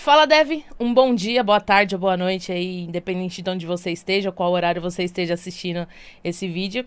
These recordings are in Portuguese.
Fala, Dev. Um bom dia, boa tarde ou boa noite aí, independente de onde você esteja, qual horário você esteja assistindo esse vídeo.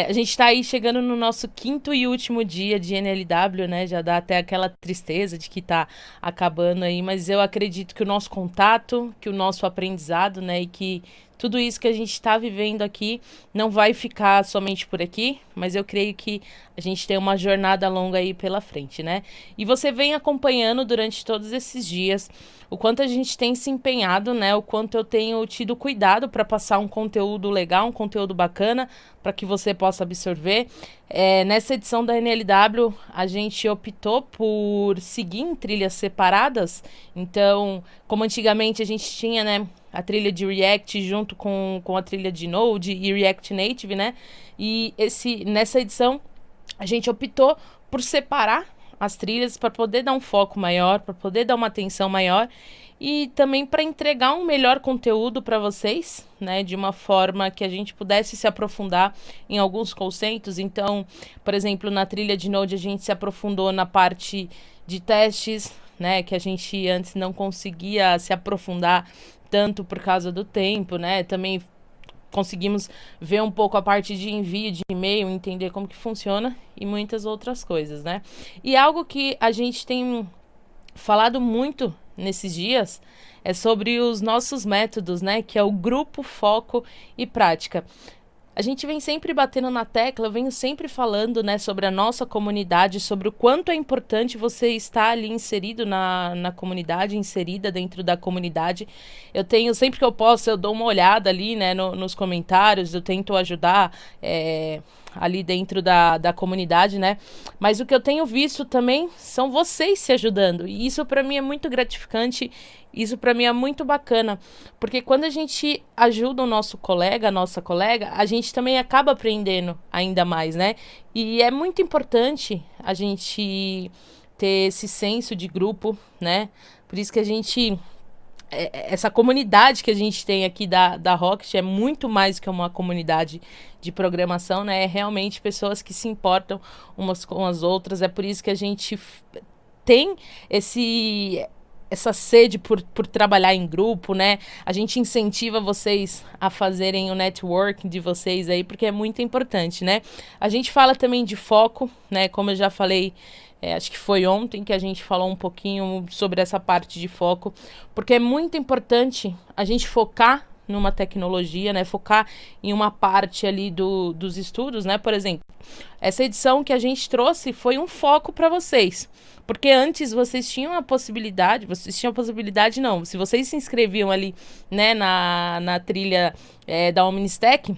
A gente tá aí chegando no nosso quinto e último dia de NLW, né? Já dá até aquela tristeza de que tá acabando aí, mas eu acredito que o nosso contato, que o nosso aprendizado, né, e que tudo isso que a gente está vivendo aqui não vai ficar somente por aqui, mas eu creio que a gente tem uma jornada longa aí pela frente, né? E você vem acompanhando durante todos esses dias o quanto a gente tem se empenhado, né? O quanto eu tenho tido cuidado para passar um conteúdo legal, um conteúdo bacana, para que você possa absorver. Nessa edição da NLW, a gente optou por seguir em trilhas separadas. Então, como antigamente a gente tinha, né, a trilha de React junto com a trilha de Node e React Native, né? E nessa edição a gente optou por separar as trilhas para poder dar um foco maior, para poder dar uma atenção maior e também para entregar um melhor conteúdo para vocês, né, de uma forma que a gente pudesse se aprofundar em alguns conceitos. Então, por exemplo, na trilha de Node a gente se aprofundou na parte de testes, né, que a gente antes não conseguia se aprofundar tanto por causa do tempo, né? Também conseguimos ver um pouco a parte de envio de e-mail, entender como que funciona e muitas outras coisas, né? E algo que a gente tem falado muito nesses dias é sobre os nossos métodos, né? Que é o grupo, foco e prática. A gente vem sempre batendo na tecla, eu venho sempre falando, né, sobre a nossa comunidade, sobre o quanto é importante você estar ali inserido na comunidade, inserida dentro da comunidade. Eu tenho, sempre que eu posso, eu dou uma olhada ali, né, nos comentários, eu tento ajudar ali dentro da comunidade, né? Mas o que eu tenho visto também são vocês se ajudando. E isso para mim é muito gratificante, isso para mim é muito bacana, porque quando a gente ajuda o nosso colega, a nossa colega, a gente também acaba aprendendo ainda mais, né? E é muito importante a gente ter esse senso de grupo, né? Por isso que a gente essa comunidade que a gente tem aqui da Rocket é muito mais que uma comunidade de programação, né? É realmente pessoas que se importam umas com as outras. É por isso que a gente tem essa sede por trabalhar em grupo, né? A gente incentiva vocês a fazerem o networking de vocês aí, porque é muito importante, né? A gente fala também de foco, né? Como eu já falei, acho que foi ontem que a gente falou um pouquinho sobre essa parte de foco, porque é muito importante a gente focar numa tecnologia, né? Focar em uma parte ali dos estudos, né? Por exemplo, essa edição que a gente trouxe foi um foco para vocês. Porque antes vocês tinham a possibilidade, não, se vocês se inscreviam ali, né, na trilha da OmniStack,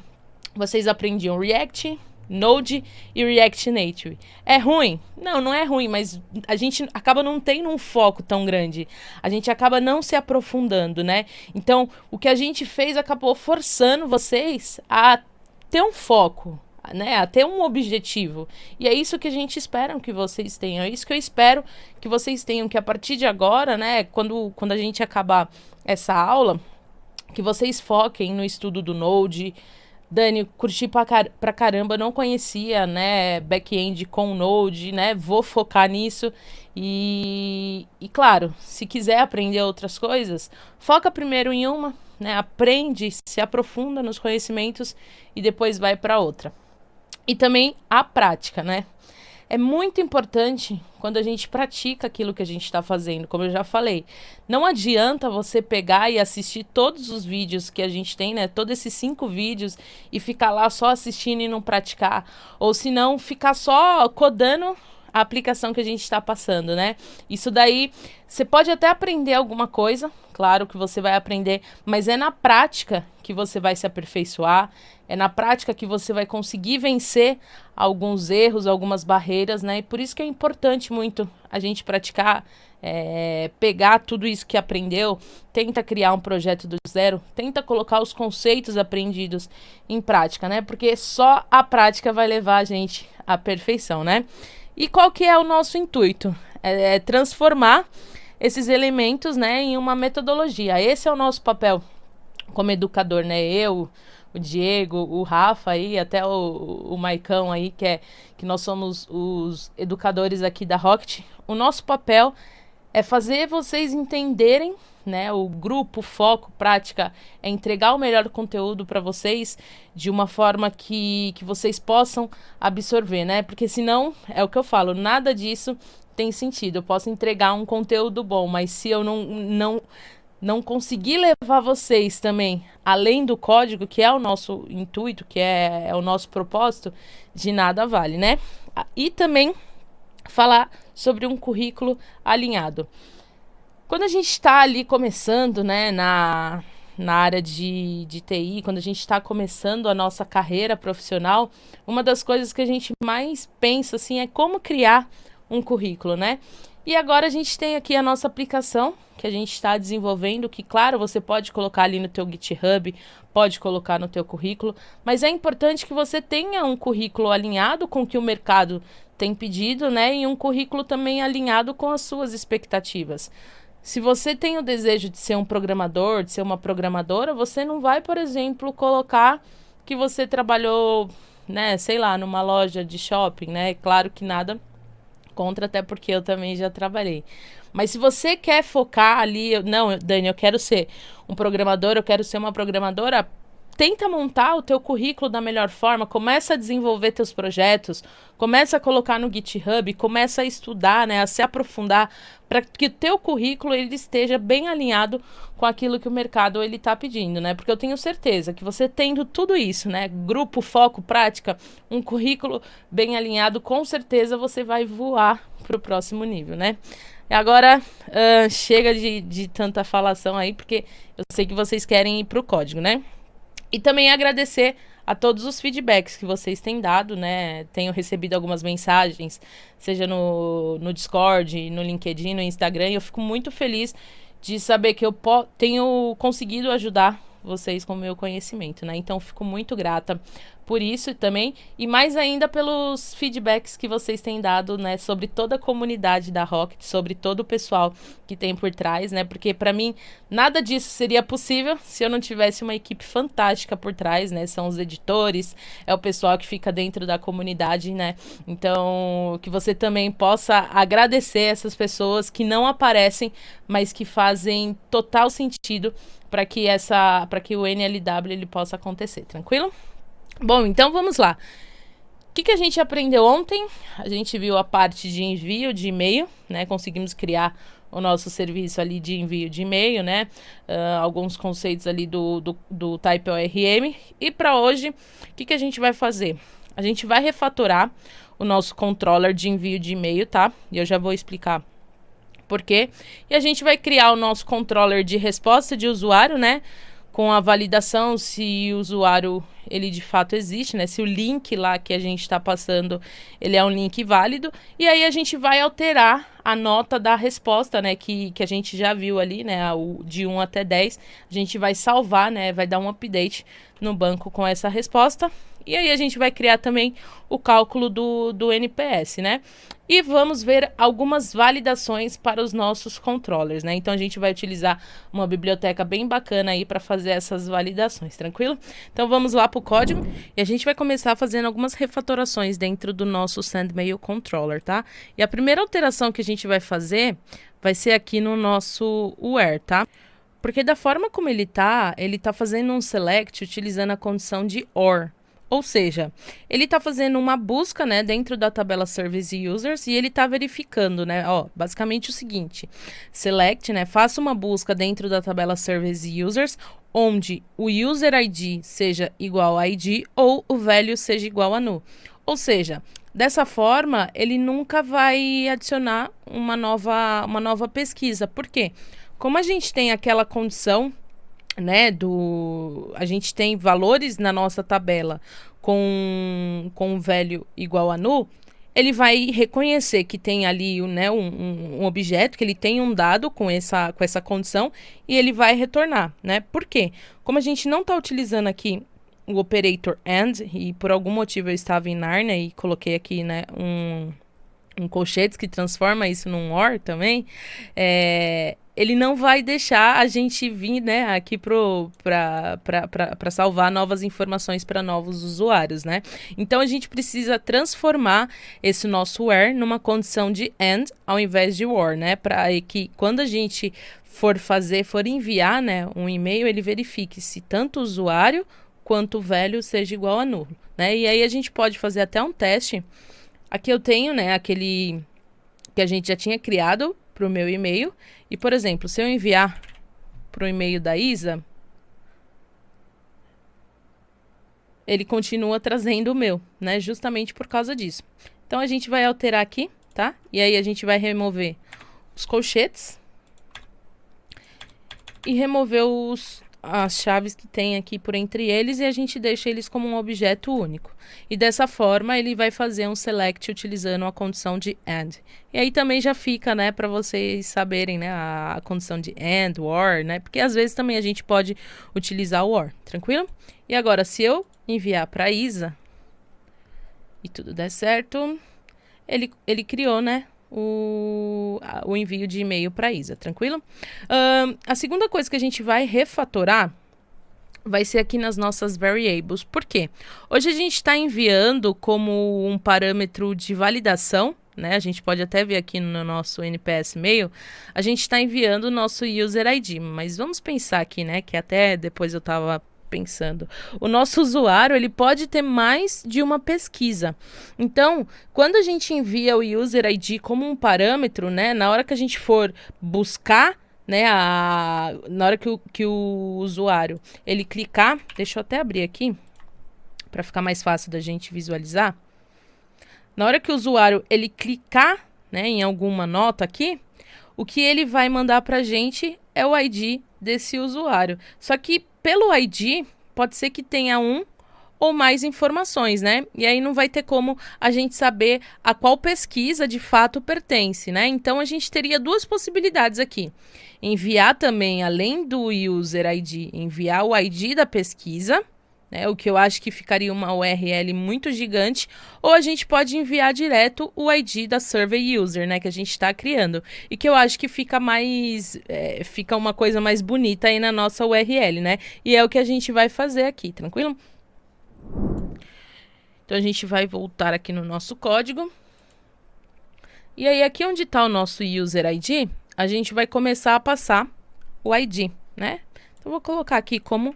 vocês aprendiam React, Node e React Native. É ruim? Não, não é ruim, mas a gente acaba não tendo um foco tão grande. A gente acaba não se aprofundando, né? Então, o que a gente fez acabou forçando vocês a ter um foco, né, a ter um objetivo. E é isso que a gente espera que vocês tenham. É isso que eu espero que vocês tenham, que a partir de agora, né, quando a gente acabar essa aula, que vocês foquem no estudo do Node. Dani, curti pra caramba, não conhecia, né, back-end com Node, né, vou focar nisso. E claro, se quiser aprender outras coisas, foca primeiro em uma, né, aprende, se aprofunda nos conhecimentos e depois vai para outra. E também a prática, né? É muito importante quando a gente pratica aquilo que a gente está fazendo, como eu já falei. Não adianta você pegar e assistir todos os vídeos que a gente tem, né? Todos esses 5 vídeos e ficar lá só assistindo e não praticar. Ou se não, ficar só codando a aplicação que a gente está passando, né? Isso daí, você pode até aprender alguma coisa, claro que você vai aprender, mas é na prática que você vai se aperfeiçoar, é na prática que você vai conseguir vencer alguns erros, algumas barreiras, né? E por isso que é importante muito a gente praticar, pegar tudo isso que aprendeu, tenta criar um projeto do zero, tenta colocar os conceitos aprendidos em prática, né? Porque só a prática vai levar a gente à perfeição, né? E qual que é o nosso intuito? É transformar esses elementos, né, em uma metodologia. Esse é o nosso papel como educador, né? Eu, o Diego, o Rafa aí, até o Maicão aí, que nós somos os educadores aqui da Rocket. O nosso papel é fazer vocês entenderem, né, o grupo, foco, prática, é entregar o melhor conteúdo para vocês de uma forma que vocês possam absorver, né? Porque senão, é o que eu falo, nada disso tem sentido. Eu posso entregar um conteúdo bom, mas se eu não conseguir levar vocês também além do código, que é o nosso intuito, que é o nosso propósito, de nada vale, né? E também falar sobre um currículo alinhado. Quando a gente está ali começando, né, na área de TI, quando a gente está começando a nossa carreira profissional, uma das coisas que a gente mais pensa, assim, é como criar um currículo, né? E agora a gente tem aqui a nossa aplicação, que a gente está desenvolvendo, que, claro, você pode colocar ali no teu GitHub, pode colocar no teu currículo, mas é importante que você tenha um currículo alinhado com o que o mercado tem pedido, né? E um currículo também alinhado com as suas expectativas. Se você tem o desejo de ser um programador, de ser uma programadora, você não vai, por exemplo, colocar que você trabalhou, né, sei lá, numa loja de shopping, né? Claro que nada contra, até porque eu também já trabalhei. Mas se você quer focar ali, não, Dani, eu quero ser um programador, eu quero ser uma programadora, tenta montar o teu currículo da melhor forma, começa a desenvolver teus projetos, começa a colocar no GitHub, começa a estudar, né, a se aprofundar, para que o teu currículo ele esteja bem alinhado com aquilo que o mercado ele está pedindo, né? Porque eu tenho certeza que você tendo tudo isso, né, grupo, foco, prática, um currículo bem alinhado, com certeza você vai voar para o próximo nível, né? Agora, chega de tanta falação aí, porque eu sei que vocês querem ir para o código, né? E também agradecer a todos os feedbacks que vocês têm dado, né? Tenho recebido algumas mensagens, seja no Discord, no LinkedIn, no Instagram, e eu fico muito feliz de saber que eu tenho conseguido ajudar vocês com o meu conhecimento, né? Então, fico muito grata por isso também, e mais ainda pelos feedbacks que vocês têm dado, né, sobre toda a comunidade da Rocket, sobre todo o pessoal que tem por trás, né, porque para mim nada disso seria possível se eu não tivesse uma equipe fantástica por trás, né, são os editores, é o pessoal que fica dentro da comunidade, né, então que você também possa agradecer essas pessoas que não aparecem, mas que fazem total sentido para que o NLW ele possa acontecer, tranquilo? Bom, então vamos lá. O que a gente aprendeu ontem? A gente viu a parte de envio de e-mail, né? Conseguimos criar o nosso serviço ali de envio de e-mail, né? Alguns conceitos ali do Type ORM. E para hoje, o que a gente vai fazer? A gente vai refatorar o nosso controller de envio de e-mail, tá? E eu já vou explicar por quê. E a gente vai criar o nosso controller de resposta de usuário, né? Com a validação se o usuário ele de fato existe, né? Se o link lá que a gente está passando ele é um link válido. E aí a gente vai alterar a nota da resposta, né? Que a gente já viu ali, né? De 1 até 10. A gente vai salvar, né? Vai dar um update no banco com essa resposta. E aí a gente vai criar também o cálculo do NPS, né? E vamos ver algumas validações para os nossos controllers, né? Então a gente vai utilizar uma biblioteca bem bacana aí para fazer essas validações, tranquilo? Então vamos lá para o código e a gente vai começar fazendo algumas refatorações dentro do nosso SendMail Controller, tá? E a primeira alteração que a gente vai fazer vai ser aqui no nosso where, tá? Porque da forma como ele tá fazendo um select utilizando a condição de OR. Ou seja, ele está fazendo uma busca, né, dentro da tabela Service Users e ele está verificando, né, ó, basicamente o seguinte, select, né, faça uma busca dentro da tabela Service Users, onde o User ID seja igual a ID ou o value seja igual a null. Ou seja, dessa forma, ele nunca vai adicionar uma nova pesquisa. Por quê? Como a gente tem aquela condição, né, a gente tem valores na nossa tabela com value igual a null, ele vai reconhecer que tem ali, né, um objeto, que ele tem um dado com essa condição e ele vai retornar, né? Por quê? Como a gente não está utilizando aqui o operator AND, e por algum motivo eu estava em Narnia e coloquei aqui, né, um colchetes que transforma isso num OR também, ele não vai deixar a gente vir, né, aqui para salvar novas informações para novos usuários, né? Então a gente precisa transformar esse nosso where numa condição de and ao invés de or, né? Para que quando a gente for enviar, né, um e-mail, ele verifique se tanto o usuário quanto o velho seja igual a nulo, né? E aí a gente pode fazer até um teste. Aqui eu tenho, né, aquele que a gente já tinha criado para o meu e-mail. E, por exemplo, se eu enviar para o e-mail da Isa, ele continua trazendo o meu, né? Justamente por causa disso. Então, a gente vai alterar aqui, tá? E aí, a gente vai remover os colchetes e remover as chaves que tem aqui por entre eles, e a gente deixa eles como um objeto único. E dessa forma ele vai fazer um select utilizando a condição de AND. E aí também já fica, né, para vocês saberem, né, a condição de AND, OR, né, porque às vezes também a gente pode utilizar o OR, tranquilo? E agora, se eu enviar para Isa e tudo der certo, ele criou, né, o envio de e-mail para Isa, tranquilo? A segunda coisa que a gente vai refatorar vai ser aqui nas nossas variables. Por quê? Hoje a gente está enviando como um parâmetro de validação, né? A gente pode até ver aqui no nosso NPS Mail, a gente está enviando o nosso user ID, mas vamos pensar aqui, né, que até depois eu estava pensando, o nosso usuário ele pode ter mais de uma pesquisa. Então, quando a gente envia o user ID como um parâmetro, né, na hora que a gente for buscar, né, na hora que o usuário ele clicar, deixa eu até abrir aqui para ficar mais fácil da gente visualizar. Na hora que o usuário ele clicar, né, em alguma nota aqui, o que ele vai mandar para a gente é o ID desse usuário. Só que pelo ID, pode ser que tenha um ou mais informações, né? E aí não vai ter como a gente saber a qual pesquisa de fato pertence, né? Então a gente teria duas possibilidades aqui. Enviar também, além do user ID, enviar o ID da pesquisa, né? O que eu acho que ficaria uma URL muito gigante, ou a gente pode enviar direto o ID da survey user, né, que a gente está criando, e que eu acho que fica mais, fica uma coisa mais bonita aí na nossa URL, né, e é o que a gente vai fazer aqui, tranquilo? Então a gente vai voltar aqui no nosso código, e aí aqui onde está o nosso user ID, a gente vai começar a passar o ID, né, então eu vou colocar aqui como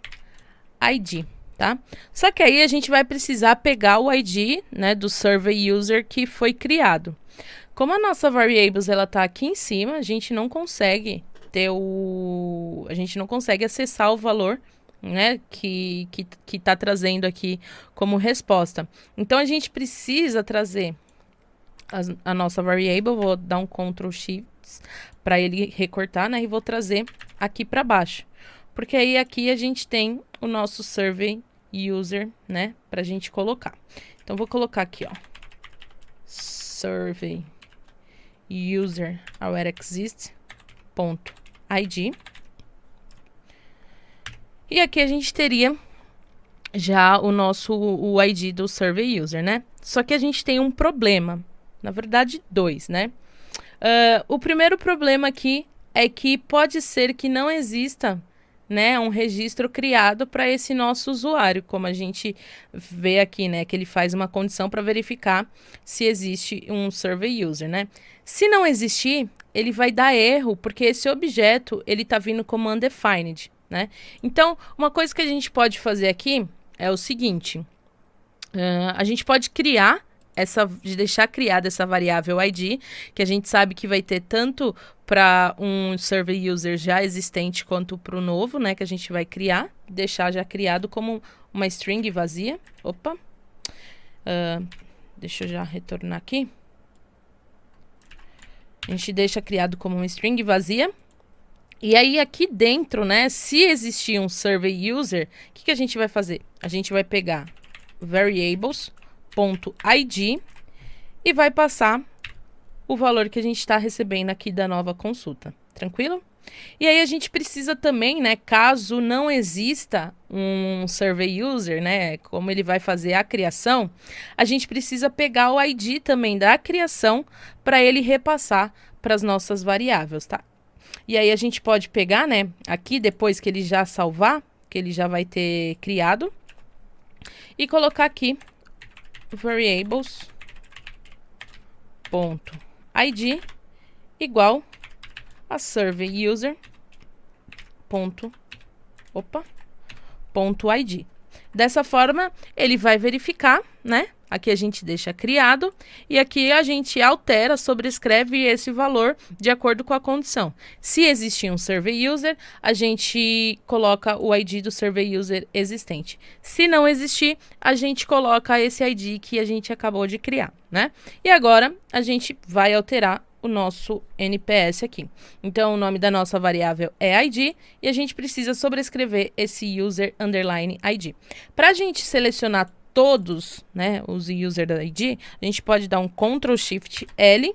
ID. Tá? Só que aí a gente vai precisar pegar o ID, né, do survey user que foi criado. Como a nossa variables ela tá aqui em cima, a gente não consegue acessar o valor, né, que tá trazendo aqui como resposta. Então a gente precisa trazer a nossa variable, vou dar um Ctrl Shift para ele recortar, né, e vou trazer aqui para baixo. Porque aí aqui a gente tem o nosso survey user, né, pra gente colocar. Então, vou colocar aqui, ó, survey user where exists .id. E aqui a gente teria já o ID do survey user, né? Só que a gente tem um problema, na verdade, dois, né? O primeiro problema aqui é que pode ser que não exista, né, um registro criado para esse nosso usuário, como a gente vê aqui, né, que ele faz uma condição para verificar se existe um survey user, né? Se não existir, ele vai dar erro, porque esse objeto, ele tá vindo como undefined, né? Então, uma coisa que a gente pode fazer aqui é o seguinte, a gente pode deixar criada essa variável ID, que a gente sabe que vai ter tanto para um survey user já existente quanto para o novo, né, que a gente vai criar, deixar já criado como uma string vazia. Opa! Deixa eu já retornar aqui. A gente deixa criado como uma string vazia. E aí aqui dentro, né, se existir um survey user, o que a gente vai fazer? A gente vai pegar variables.id e vai passar o valor que a gente está recebendo aqui da nova consulta, tranquilo? E aí a gente precisa também, né, caso não exista um survey user, né, como ele vai fazer a criação, a gente precisa pegar o ID também da criação para ele repassar para as nossas variáveis, tá? E aí a gente pode pegar, né, aqui depois que ele já salvar, que ele já vai ter criado, e colocar aqui variables.id igual a survey user ponto id. Dessa forma, ele vai verificar, né? Aqui a gente deixa criado e aqui a gente altera, sobrescreve esse valor de acordo com a condição. Se existir um survey user, a gente coloca o ID do survey user existente. Se não existir, a gente coloca esse ID que a gente acabou de criar, né? E agora a gente vai alterar o nosso NPS aqui. Então, o nome da nossa variável é ID e a gente precisa sobrescrever esse user underline ID. Para a gente selecionar todos, né, os user ID, a gente pode dar um Ctrl Shift L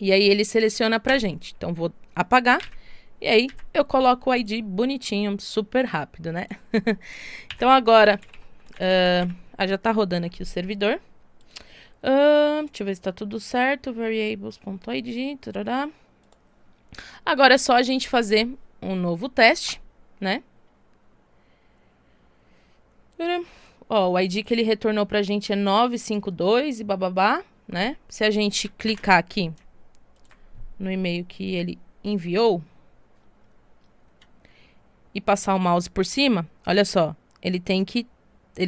e aí ele seleciona pra gente. Então, vou apagar e aí eu coloco o ID bonitinho, super rápido, né? Então, agora, já tá rodando aqui o servidor. Deixa eu ver se tá tudo certo. Variables.id. Agora é só a gente fazer um novo teste, né? Ó, o ID que ele retornou pra gente é 952 e bababá, né? Se a gente clicar aqui no e-mail que ele enviou e passar o mouse por cima, olha só, ele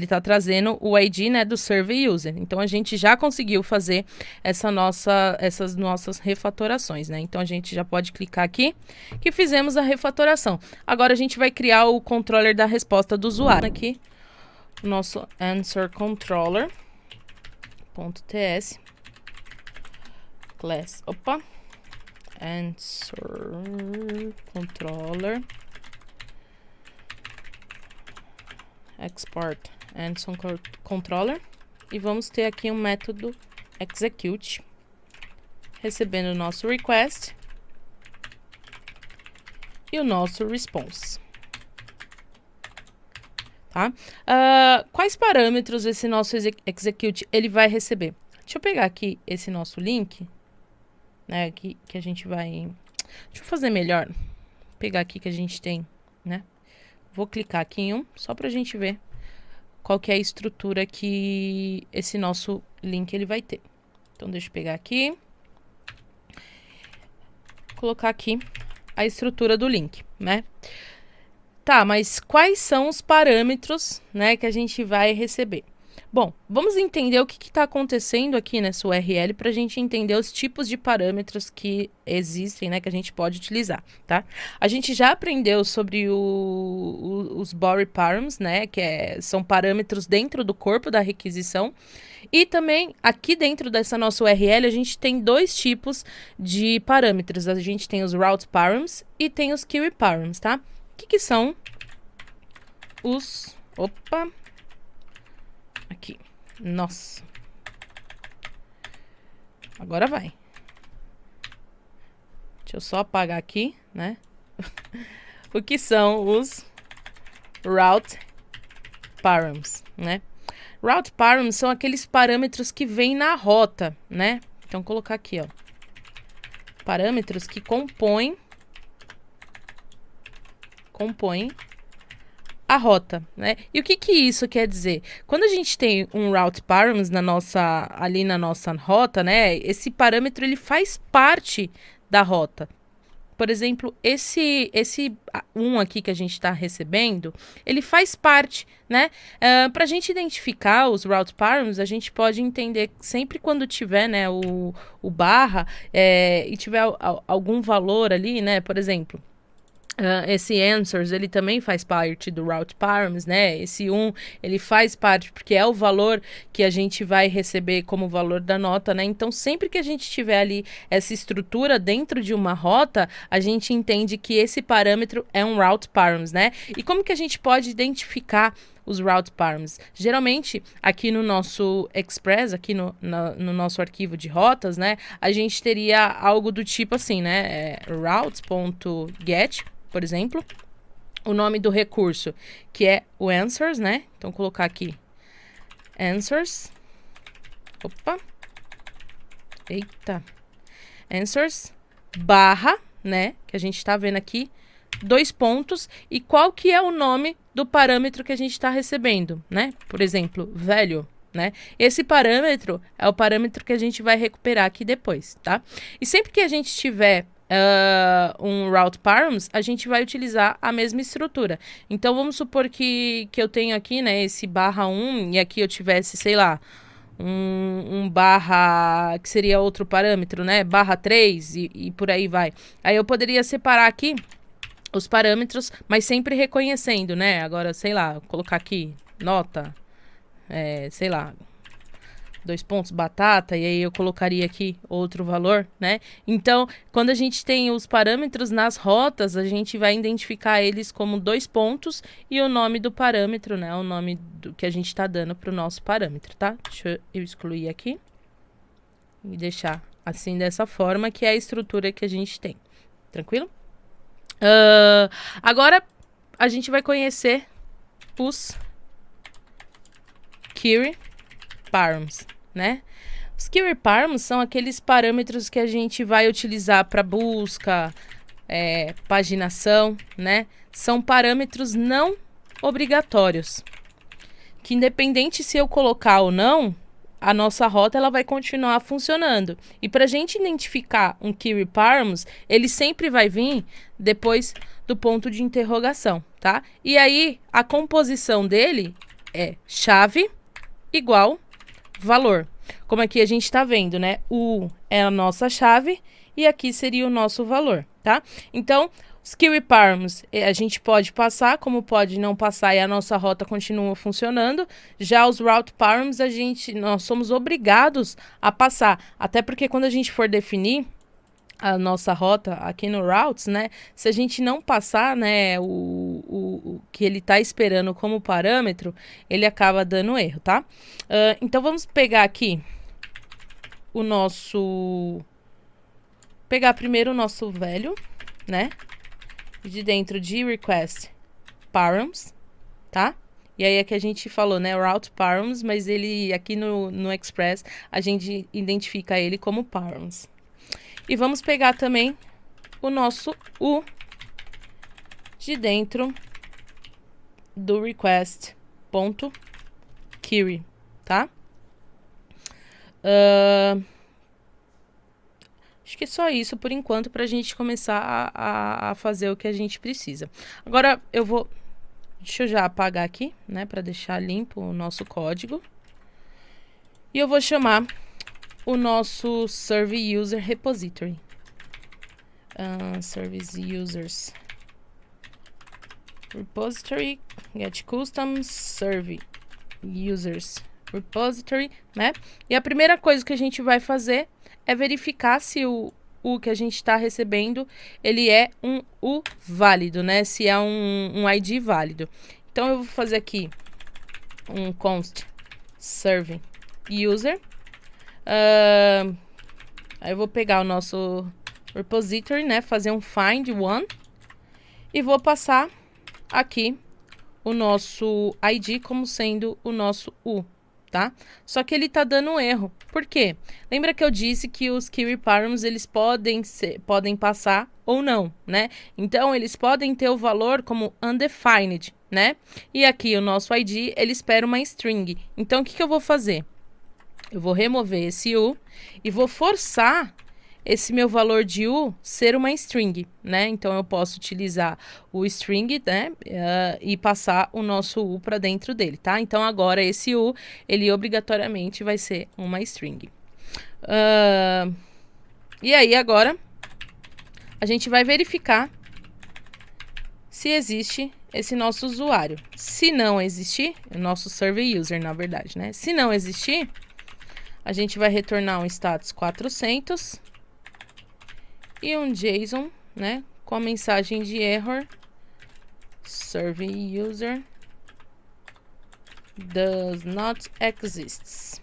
tá trazendo o ID, né, do survey user. Então, a gente já conseguiu fazer essas nossas refatorações, né? Então, a gente já pode clicar aqui que fizemos a refatoração. Agora, a gente vai criar o controller da resposta do usuário. Aqui, o nosso answer controller.ts class, answer controller export answer controller e vamos ter aqui um método execute recebendo o nosso request e o nosso response, tá? Quais parâmetros esse nosso execute ele vai receber? Deixa eu pegar aqui esse nosso link, né, que a gente vai... Deixa eu fazer melhor. Vou pegar aqui que a gente tem, né? Vou clicar aqui em um, só pra gente ver qual que é a estrutura que esse nosso link ele vai ter. Então, deixa eu pegar aqui. Colocar aqui a estrutura do link, né? Tá, mas quais são os parâmetros, né, que a gente vai receber? Bom, vamos entender o que está acontecendo aqui nessa URL para a gente entender os tipos de parâmetros que existem, né, que a gente pode utilizar, tá? A gente já aprendeu sobre os body params, né, que são parâmetros dentro do corpo da requisição. E também, aqui dentro dessa nossa URL, a gente tem dois tipos de parâmetros. A gente tem os route params e tem os query params, tá? O que são os... Opa! Aqui. Nossa. Agora vai. Deixa eu só apagar aqui, né? O que são os route params, né? Route params são aqueles parâmetros que vêm na rota, né? Então, colocar aqui, ó. Parâmetros que compõem a rota, né? E o que isso quer dizer? Quando a gente tem um route params ali na nossa rota, né? Esse parâmetro ele faz parte da rota. Por exemplo, esse aqui que a gente está recebendo, ele faz parte, né? Para a gente identificar os route params, a gente pode entender sempre quando tiver, né, o barra e tiver algum valor ali, né? Por exemplo, esse answers, ele também faz parte do route params, né? Esse ele faz parte porque é o valor que a gente vai receber como valor da nota, né? Então, sempre que a gente tiver ali essa estrutura dentro de uma rota, a gente entende que esse parâmetro é um route params, né? E como que a gente pode identificar os route params? Geralmente, aqui no nosso Express, aqui no nosso arquivo de rotas, né? A gente teria algo do tipo assim, né? Routes.get, por exemplo, o nome do recurso, que é o answers, né? Então, colocar aqui answers. Opa. Eita. Answers barra, né? Que a gente tá vendo aqui, 2 pontos, e qual que é o nome do parâmetro que a gente está recebendo, né? Por exemplo, value, né? Esse parâmetro é o parâmetro que a gente vai recuperar aqui depois, tá? E sempre que a gente tiver um route params, a gente vai utilizar a mesma estrutura. Então, vamos supor que eu tenho aqui, né, esse /1, e aqui eu tivesse, sei lá, um barra, que seria outro parâmetro, né, /3 e por aí vai. Aí eu poderia separar aqui os parâmetros, mas sempre reconhecendo, né? Agora, sei lá, colocar aqui nota, sei lá, 2 pontos batata, e aí eu colocaria aqui outro valor, né? Então, quando a gente tem os parâmetros nas rotas, a gente vai identificar eles como 2 pontos e o nome do parâmetro, né? O nome do que a gente está dando para o nosso parâmetro, tá? Deixa eu excluir aqui e deixar assim dessa forma, que é a estrutura que a gente tem. Tranquilo? Agora, a gente vai conhecer os query params, né? Os query params são aqueles parâmetros que a gente vai utilizar para busca, paginação, né? São parâmetros não obrigatórios, que independente se eu colocar ou não, a nossa rota ela vai continuar funcionando. E para a gente identificar um query params, ele sempre vai vir depois do ponto de interrogação, tá? E aí, a composição dele é chave igual valor. Como aqui a gente está vendo, né? O é a nossa chave e aqui seria o nosso valor, tá? Então, os query params a gente pode passar, como pode não passar e a nossa rota continua funcionando. Já os route params nós somos obrigados a passar, até porque quando a gente for definir a nossa rota aqui no routes, né, se a gente não passar, né, o que ele tá esperando como parâmetro, ele acaba dando erro, tá? Então vamos pegar aqui o nosso, pegar primeiro o nosso value, né, de dentro de request params, tá? E aí aqui a gente falou, né, route params, mas ele aqui no Express a gente identifica ele como params. E vamos pegar também o nosso U de dentro do request.query, tá? Acho que é só isso por enquanto para a gente começar a fazer o que a gente precisa. Agora eu vou... Deixa eu já apagar aqui, né, para deixar limpo o nosso código. E eu vou chamar o nosso Service User Repository. Service Users Repository, Get Custom, Service Users Repository, né? E a primeira coisa que a gente vai fazer é verificar se o que a gente está recebendo, ele é um U válido, né? Se é um ID válido. Então, eu vou fazer aqui um const serving user. Aí eu vou pegar o nosso repository, né? Fazer um find one. E vou passar aqui o nosso ID como sendo o nosso U, tá? Só que ele tá dando um erro. Por quê? Lembra que eu disse que os query params, eles podem passar ou não, né? Então, eles podem ter o valor como undefined, né? E aqui o nosso ID, ele espera uma string. Então, o que eu vou fazer? Eu vou remover esse U e vou forçar esse meu valor de U ser uma string, né? Então, eu posso utilizar o string, né? E passar o nosso U para dentro dele, tá? Então, agora esse U, ele obrigatoriamente vai ser uma string. E aí, agora, a gente vai verificar se existe esse nosso usuário. Se não existir, o nosso survey user, na verdade, né? Se não existir, a gente vai retornar um status 400 e um JSON, né, com a mensagem de error survey user does not exist,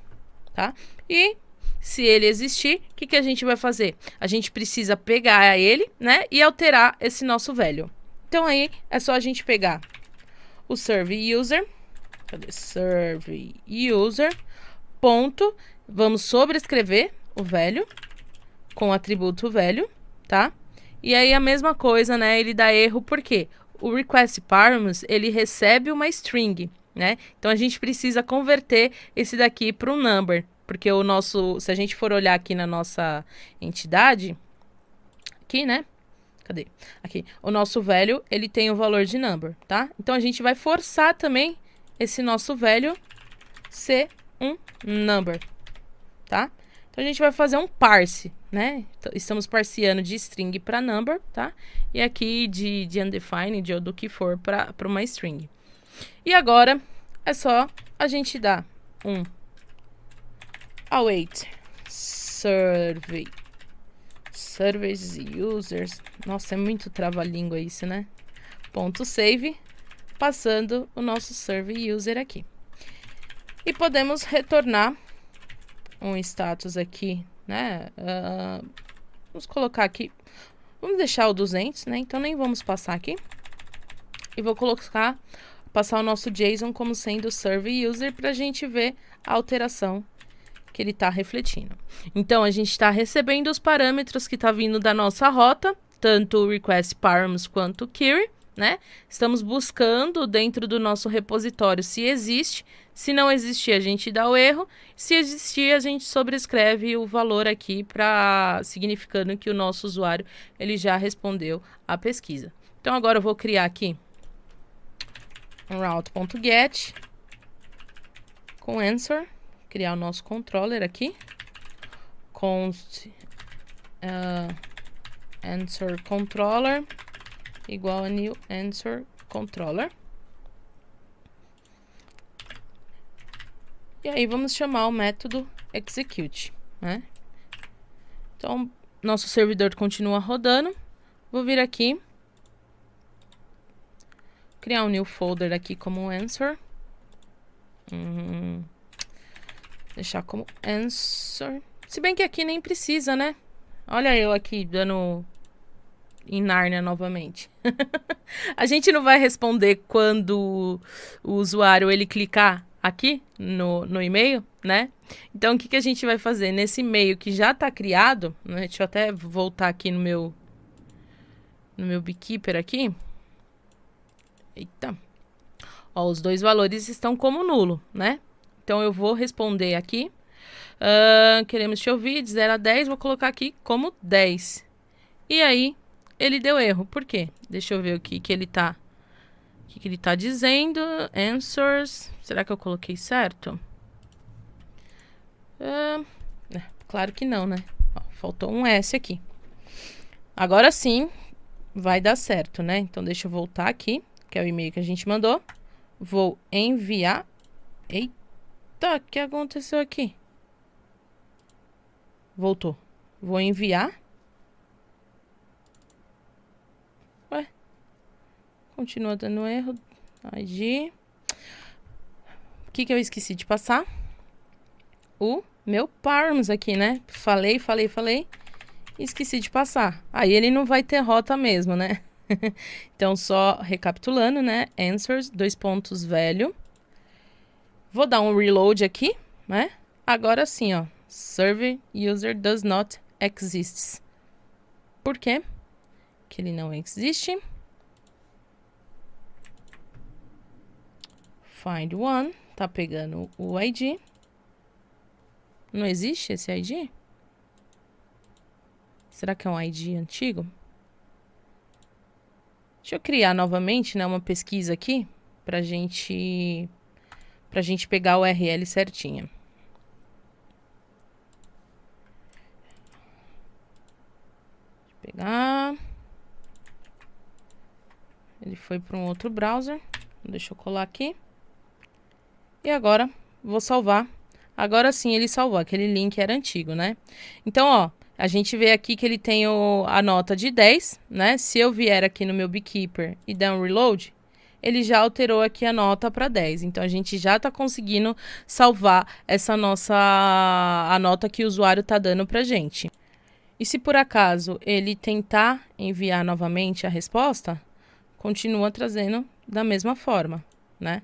tá? E se ele existir, o que a gente vai fazer? A gente precisa pegar ele, né, e alterar esse nosso value. Então aí é só a gente pegar o survey user, cadê? Survey user ponto, vamos sobrescrever o value com o atributo value, tá? E aí a mesma coisa, né? Ele dá erro porque o request params, ele recebe uma string, né? Então a gente precisa converter esse daqui para um number, porque o nosso, se a gente for olhar aqui na nossa entidade, aqui, né? Cadê? Aqui. O nosso value, ele tem o valor de number, tá? Então a gente vai forçar também esse nosso value ser um number, tá? Então a gente vai fazer um parse, né? Então, estamos parseando de string para number, tá? E aqui de undefined ou do que for para uma string. E agora é só a gente dar um await survey surveys users. Nossa, é muito trava-língua isso, né? Ponto save, passando o nosso survey user aqui. E podemos retornar um status aqui, né? Vamos colocar aqui, vamos deixar o 200, né? Então nem vamos passar aqui. E vou passar o nosso JSON como sendo survey user para a gente ver a alteração que ele está refletindo. Então a gente está recebendo os parâmetros que está vindo da nossa rota, tanto o request params quanto o query, né? Estamos buscando dentro do nosso repositório se existe. Se não existir, a gente dá o erro. Se existir, a gente sobrescreve o valor aqui para significando que o nosso usuário ele já respondeu à pesquisa. Então agora eu vou criar aqui um route.get com answer, criar o nosso controller aqui, const answer controller igual a new answer controller. E aí vamos chamar o método execute, né? Então, nosso servidor continua rodando. Vou vir aqui, criar um new folder aqui como answer. Deixar como answer. Se bem que aqui nem precisa, né? Olha eu aqui dando em Nárnia novamente. A gente não vai responder quando o usuário ele clicar aqui no e-mail, né? Então, o que a gente vai fazer? Nesse e-mail que já está criado, né? Deixa eu até voltar aqui no meu Beekeeper aqui. Eita. Ó, os dois valores estão como nulo, né? Então, eu vou responder aqui. Queremos te ouvir de 0 a 10, vou colocar aqui como 10. E aí, ele deu erro. Por quê? Deixa eu ver o que ele tá... O que ele tá dizendo? Answers. Será que eu coloquei certo? Claro que não, né? Ó, faltou um S aqui. Agora sim, vai dar certo, né? Então, deixa eu voltar aqui, que é o e-mail que a gente mandou. Vou enviar. Eita, o que aconteceu aqui? Voltou. Vou enviar. Ué. Continua dando erro. ID. O que eu esqueci de passar? O meu params aqui, né? Falei. Esqueci de passar. Aí ele não vai ter rota mesmo, né? Então, só recapitulando, né? Answers, value. Vou dar um reload aqui, né? Agora sim, ó. Survey user does not exist. Por quê? Que ele não existe. Find one. Tá pegando o ID. Não existe esse ID? Será que é um ID antigo? Deixa eu criar novamente, né, uma pesquisa aqui pra gente pegar a URL certinha. Pegar. Ele foi para um outro browser. Deixa eu colar aqui. E agora vou salvar. Agora sim ele salvou. Aquele link era antigo, né? Então, ó, a gente vê aqui que ele tem a nota de 10, né? Se eu vier aqui no meu Beekeeper e der um reload, ele já alterou aqui a nota para 10. Então, a gente já está conseguindo salvar essa a nota que o usuário está dando para gente. E se por acaso ele tentar enviar novamente a resposta, continua trazendo da mesma forma, né?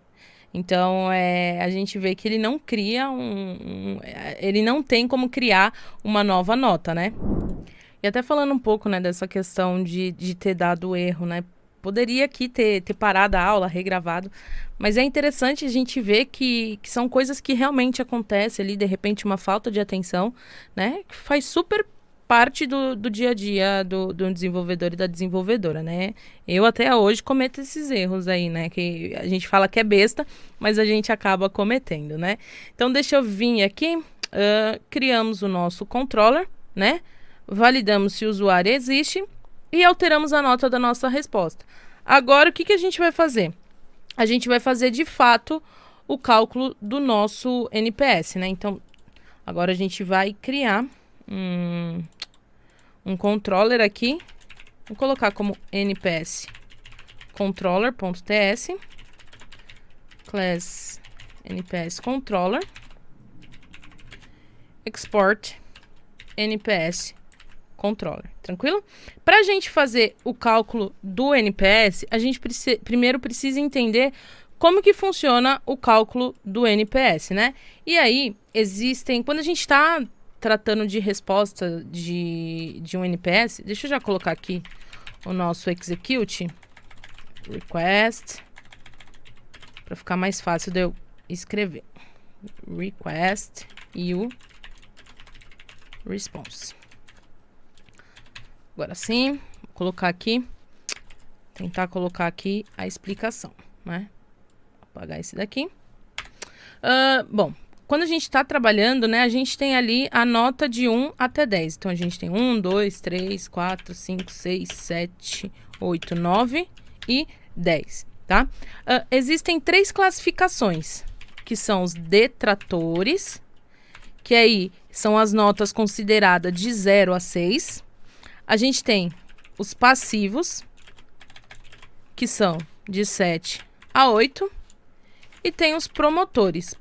Então, a gente vê que ele não cria ele não tem como criar uma nova nota, né? E até falando um pouco, né, dessa questão de ter dado erro, né? Poderia aqui ter parado a aula, regravado, mas é interessante a gente ver que são coisas que realmente acontecem ali, de repente uma falta de atenção, né? Que faz super parte do dia a dia do desenvolvedor e da desenvolvedora, né? Eu até hoje cometo esses erros aí, né? Que a gente fala que é besta, mas a gente acaba cometendo, né? Então deixa eu vir aqui, criamos o nosso controller, né? Validamos se o usuário existe e alteramos a nota da nossa resposta. Agora, o que a gente vai fazer? A gente vai fazer, de fato, o cálculo do nosso NPS, né? Então, agora a gente vai criar um controller aqui. Vou colocar como NPS controller.ts class NPS controller export NPS controller, tranquilo? Para a gente fazer o cálculo do NPS, a gente primeiro precisa entender como que funciona o cálculo do NPS, né? E aí, quando a gente está tratando de resposta de um NPS, deixa eu já colocar aqui o nosso execute, request, para ficar mais fácil de eu escrever. Request e o response. Agora sim, vou colocar aqui, tentar colocar aqui a explicação, né? Vou apagar esse daqui. Bom, quando a gente está trabalhando, né, a gente tem ali a nota de 1 até 10. Então, a gente tem 1, 2, 3, 4, 5, 6, 7, 8, 9 e 10, tá? Existem 3 classificações, que são os detratores, que aí são as notas consideradas de 0 a 6. A gente tem os passivos, que são de 7 a 8. E tem os promotores,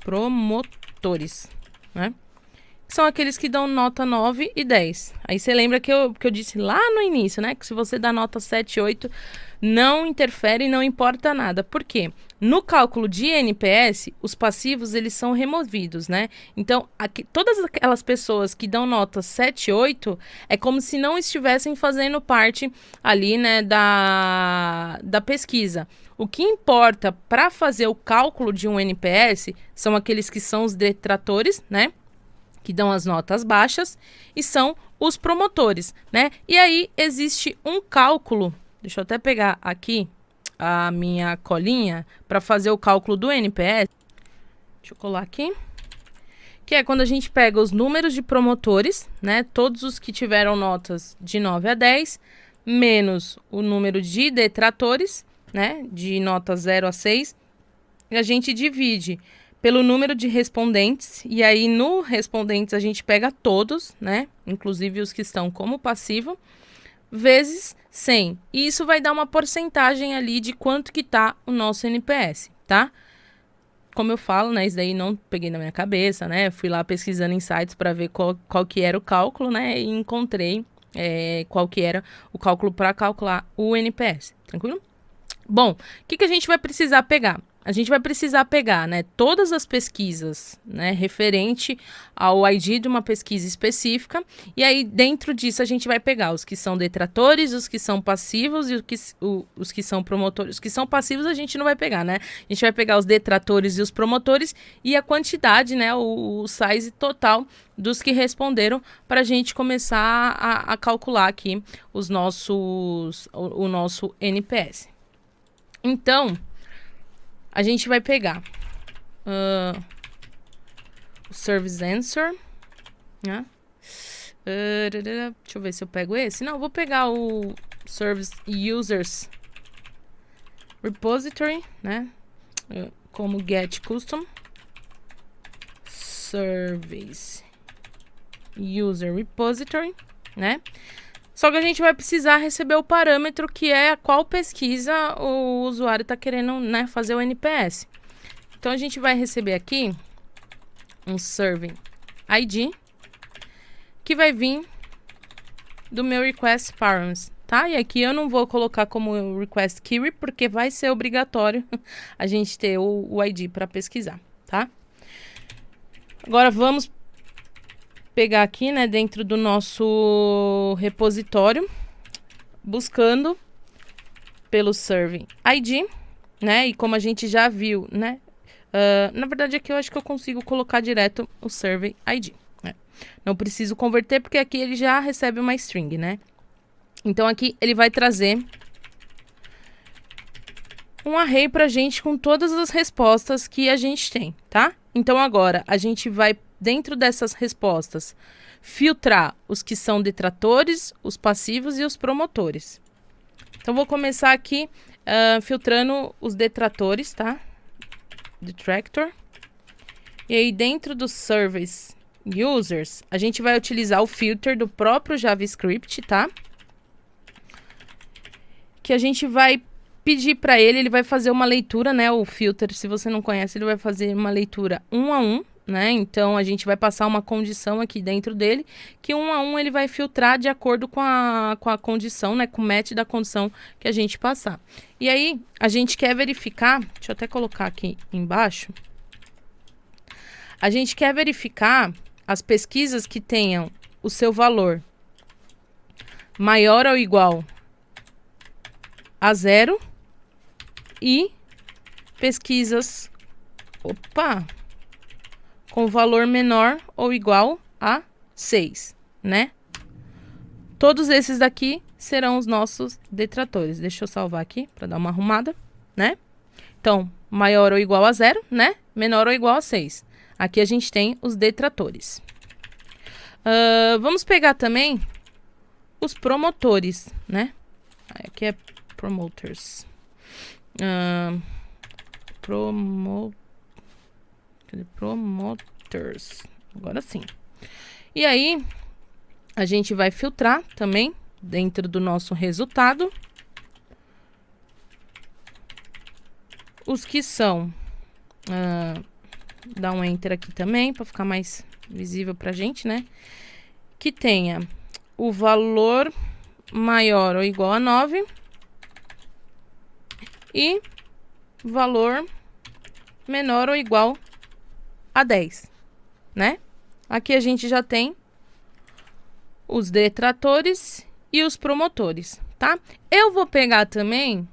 né? São aqueles que dão nota 9 e 10. Aí você lembra que eu disse lá no início, né? Que se você dá nota 7 e 8, não interfere e não importa nada. Por quê? No cálculo de NPS, os passivos, eles são removidos, né? Então, todas aquelas pessoas que dão nota 7 e 8, é como se não estivessem fazendo parte ali, né, da pesquisa. O que importa para fazer o cálculo de um NPS são aqueles que são os detratores, né? Que dão as notas baixas, e são os promotores, né? E aí existe um cálculo, deixa eu até pegar aqui a minha colinha para fazer o cálculo do NPS. Deixa eu colar aqui. Que é quando a gente pega os números de promotores, né? Todos os que tiveram notas de 9 a 10, menos o número de detratores, né? De nota 0 a 6. E a gente divide pelo número de respondentes, e aí no respondentes a gente pega todos, né? Inclusive os que estão como passivo, vezes 100. E isso vai dar uma porcentagem ali de quanto que tá o nosso NPS, tá? Como eu falo, né? Isso daí não peguei na minha cabeça, né? Fui lá pesquisando em sites para ver qual que era o cálculo, né? E encontrei qual que era o cálculo para calcular o NPS, tranquilo? Bom, o que a gente vai precisar pegar? A gente vai precisar pegar, né, todas as pesquisas, né, referente ao ID de uma pesquisa específica, e aí dentro disso a gente vai pegar os que são detratores, os que são passivos e os que são promotores. Os que são passivos a gente não vai pegar, né? A gente vai pegar os detratores e os promotores e a quantidade, né, o size total dos que responderam para a gente começar a calcular aqui o nosso NPS. Então, a gente vai pegar o Service Answer, né? Deixa eu ver se eu pego esse. Não, eu vou pegar o Service Users Repository, né? Como Get Custom Service User Repository, né? Só que a gente vai precisar receber o parâmetro que é a qual pesquisa o usuário está querendo, né, fazer o NPS. Então, a gente vai receber aqui um Serving ID, que vai vir do meu Request Params, tá? E aqui eu não vou colocar como Request Query, porque vai ser obrigatório a gente ter o ID para pesquisar, tá? Agora, vamos pegar aqui, né, dentro do nosso repositório, buscando pelo Serving ID, né? E como a gente já viu, né? Na verdade, aqui eu acho que eu consigo colocar direto o Serving ID, né? Não preciso converter, porque aqui ele já recebe uma string, né? Então, aqui ele vai trazer um array pra gente com todas as respostas que a gente tem, tá? Então, agora, a gente vai, dentro dessas respostas, filtrar os que são detratores, os passivos e os promotores. Então, vou começar aqui filtrando os detratores, tá? Detractor. E aí, dentro dos Service Users, a gente vai utilizar o filter do próprio JavaScript, tá? Que a gente vai pedir para ele vai fazer uma leitura, né? O filter, se você não conhece, ele vai fazer uma leitura 1 a 1, né? Então, a gente vai passar uma condição aqui dentro dele, que 1 a 1 ele vai filtrar de acordo com a condição, né? Com o match da condição que a gente passar. E aí, a gente quer verificar, deixa eu até colocar aqui embaixo. A gente quer verificar as pesquisas que tenham o seu valor maior ou igual a 0 e pesquisas, com valor menor ou igual a 6, né? Todos esses daqui serão os nossos detratores. Deixa eu salvar aqui para dar uma arrumada, né? Então, maior ou igual a 0, né? Menor ou igual a 6. Aqui a gente tem os detratores. Vamos pegar também os promotores, né? Aqui é promoters. Promoters. Agora sim. E aí, a gente vai filtrar também dentro do nosso resultado os que são... dá um enter aqui também para ficar mais visível pra gente, né? Que tenha o valor maior ou igual a 9 e valor menor ou igual a 10, né? Aqui a gente já tem os detratores e os promotores, tá? Eu vou pegar também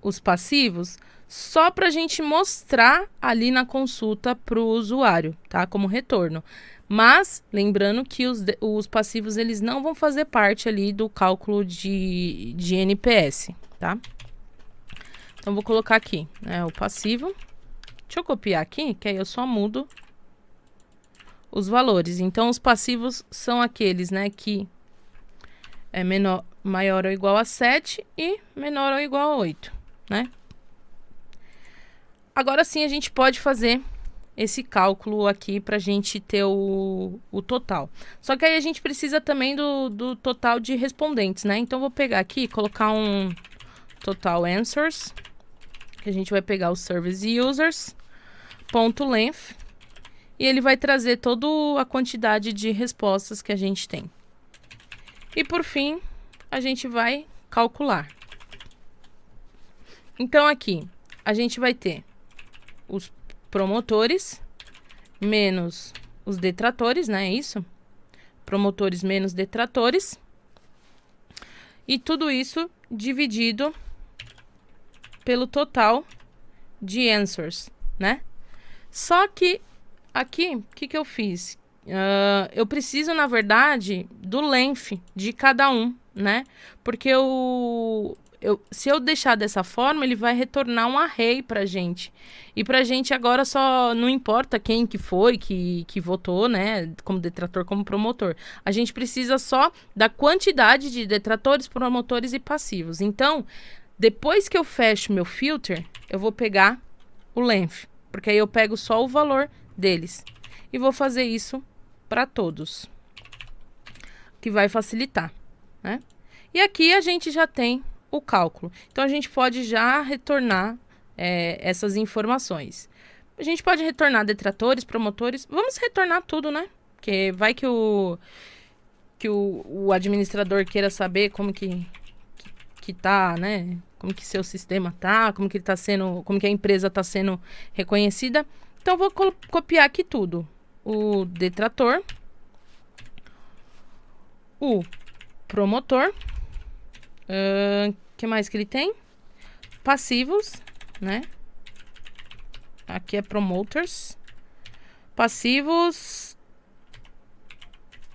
os passivos só para a gente mostrar ali na consulta para o usuário, tá? Como retorno. Mas, lembrando que os passivos, eles não vão fazer parte ali do cálculo de NPS, tá? Então, vou colocar aqui, né, o passivo. Deixa eu copiar aqui, que aí eu só mudo os valores. Então, os passivos são aqueles, né, que é maior ou igual a 7 e menor ou igual a 8, né? Agora sim, a gente pode fazer esse cálculo aqui para a gente ter o total. Só que aí a gente precisa também do total de respondentes, né? Então, vou pegar aqui e colocar um total answers, que a gente vai pegar o service users, ponto length, e ele vai trazer toda a quantidade de respostas que a gente tem. E por fim, a gente vai calcular. Então, aqui, a gente vai ter os promotores menos os detratores, né? É isso? Promotores menos detratores. E tudo isso dividido pelo total de answers, né? Só que aqui, o que eu fiz? Eu preciso, na verdade, do length de cada um, né? Porque se eu deixar dessa forma, ele vai retornar um array pra gente. E pra gente agora só não importa quem que foi que votou, né? Como detrator, como promotor. A gente precisa só da quantidade de detratores, promotores e passivos. Então, depois que eu fecho meu filter, eu vou pegar o length. Porque aí eu pego só o valor deles. E vou fazer isso para todos. Que vai facilitar, né? E aqui a gente já tem o cálculo. Então, a gente pode já retornar essas informações. A gente pode retornar detratores, promotores. Vamos retornar tudo, né? Porque vai que o administrador queira saber como que tá, né? Como que seu sistema tá, como que ele tá sendo, como que a empresa tá sendo reconhecida. Então, vou copiar aqui tudo. O detrator, o promotor. Que mais que ele tem? Passivos, né? Aqui é promoters. Passivos.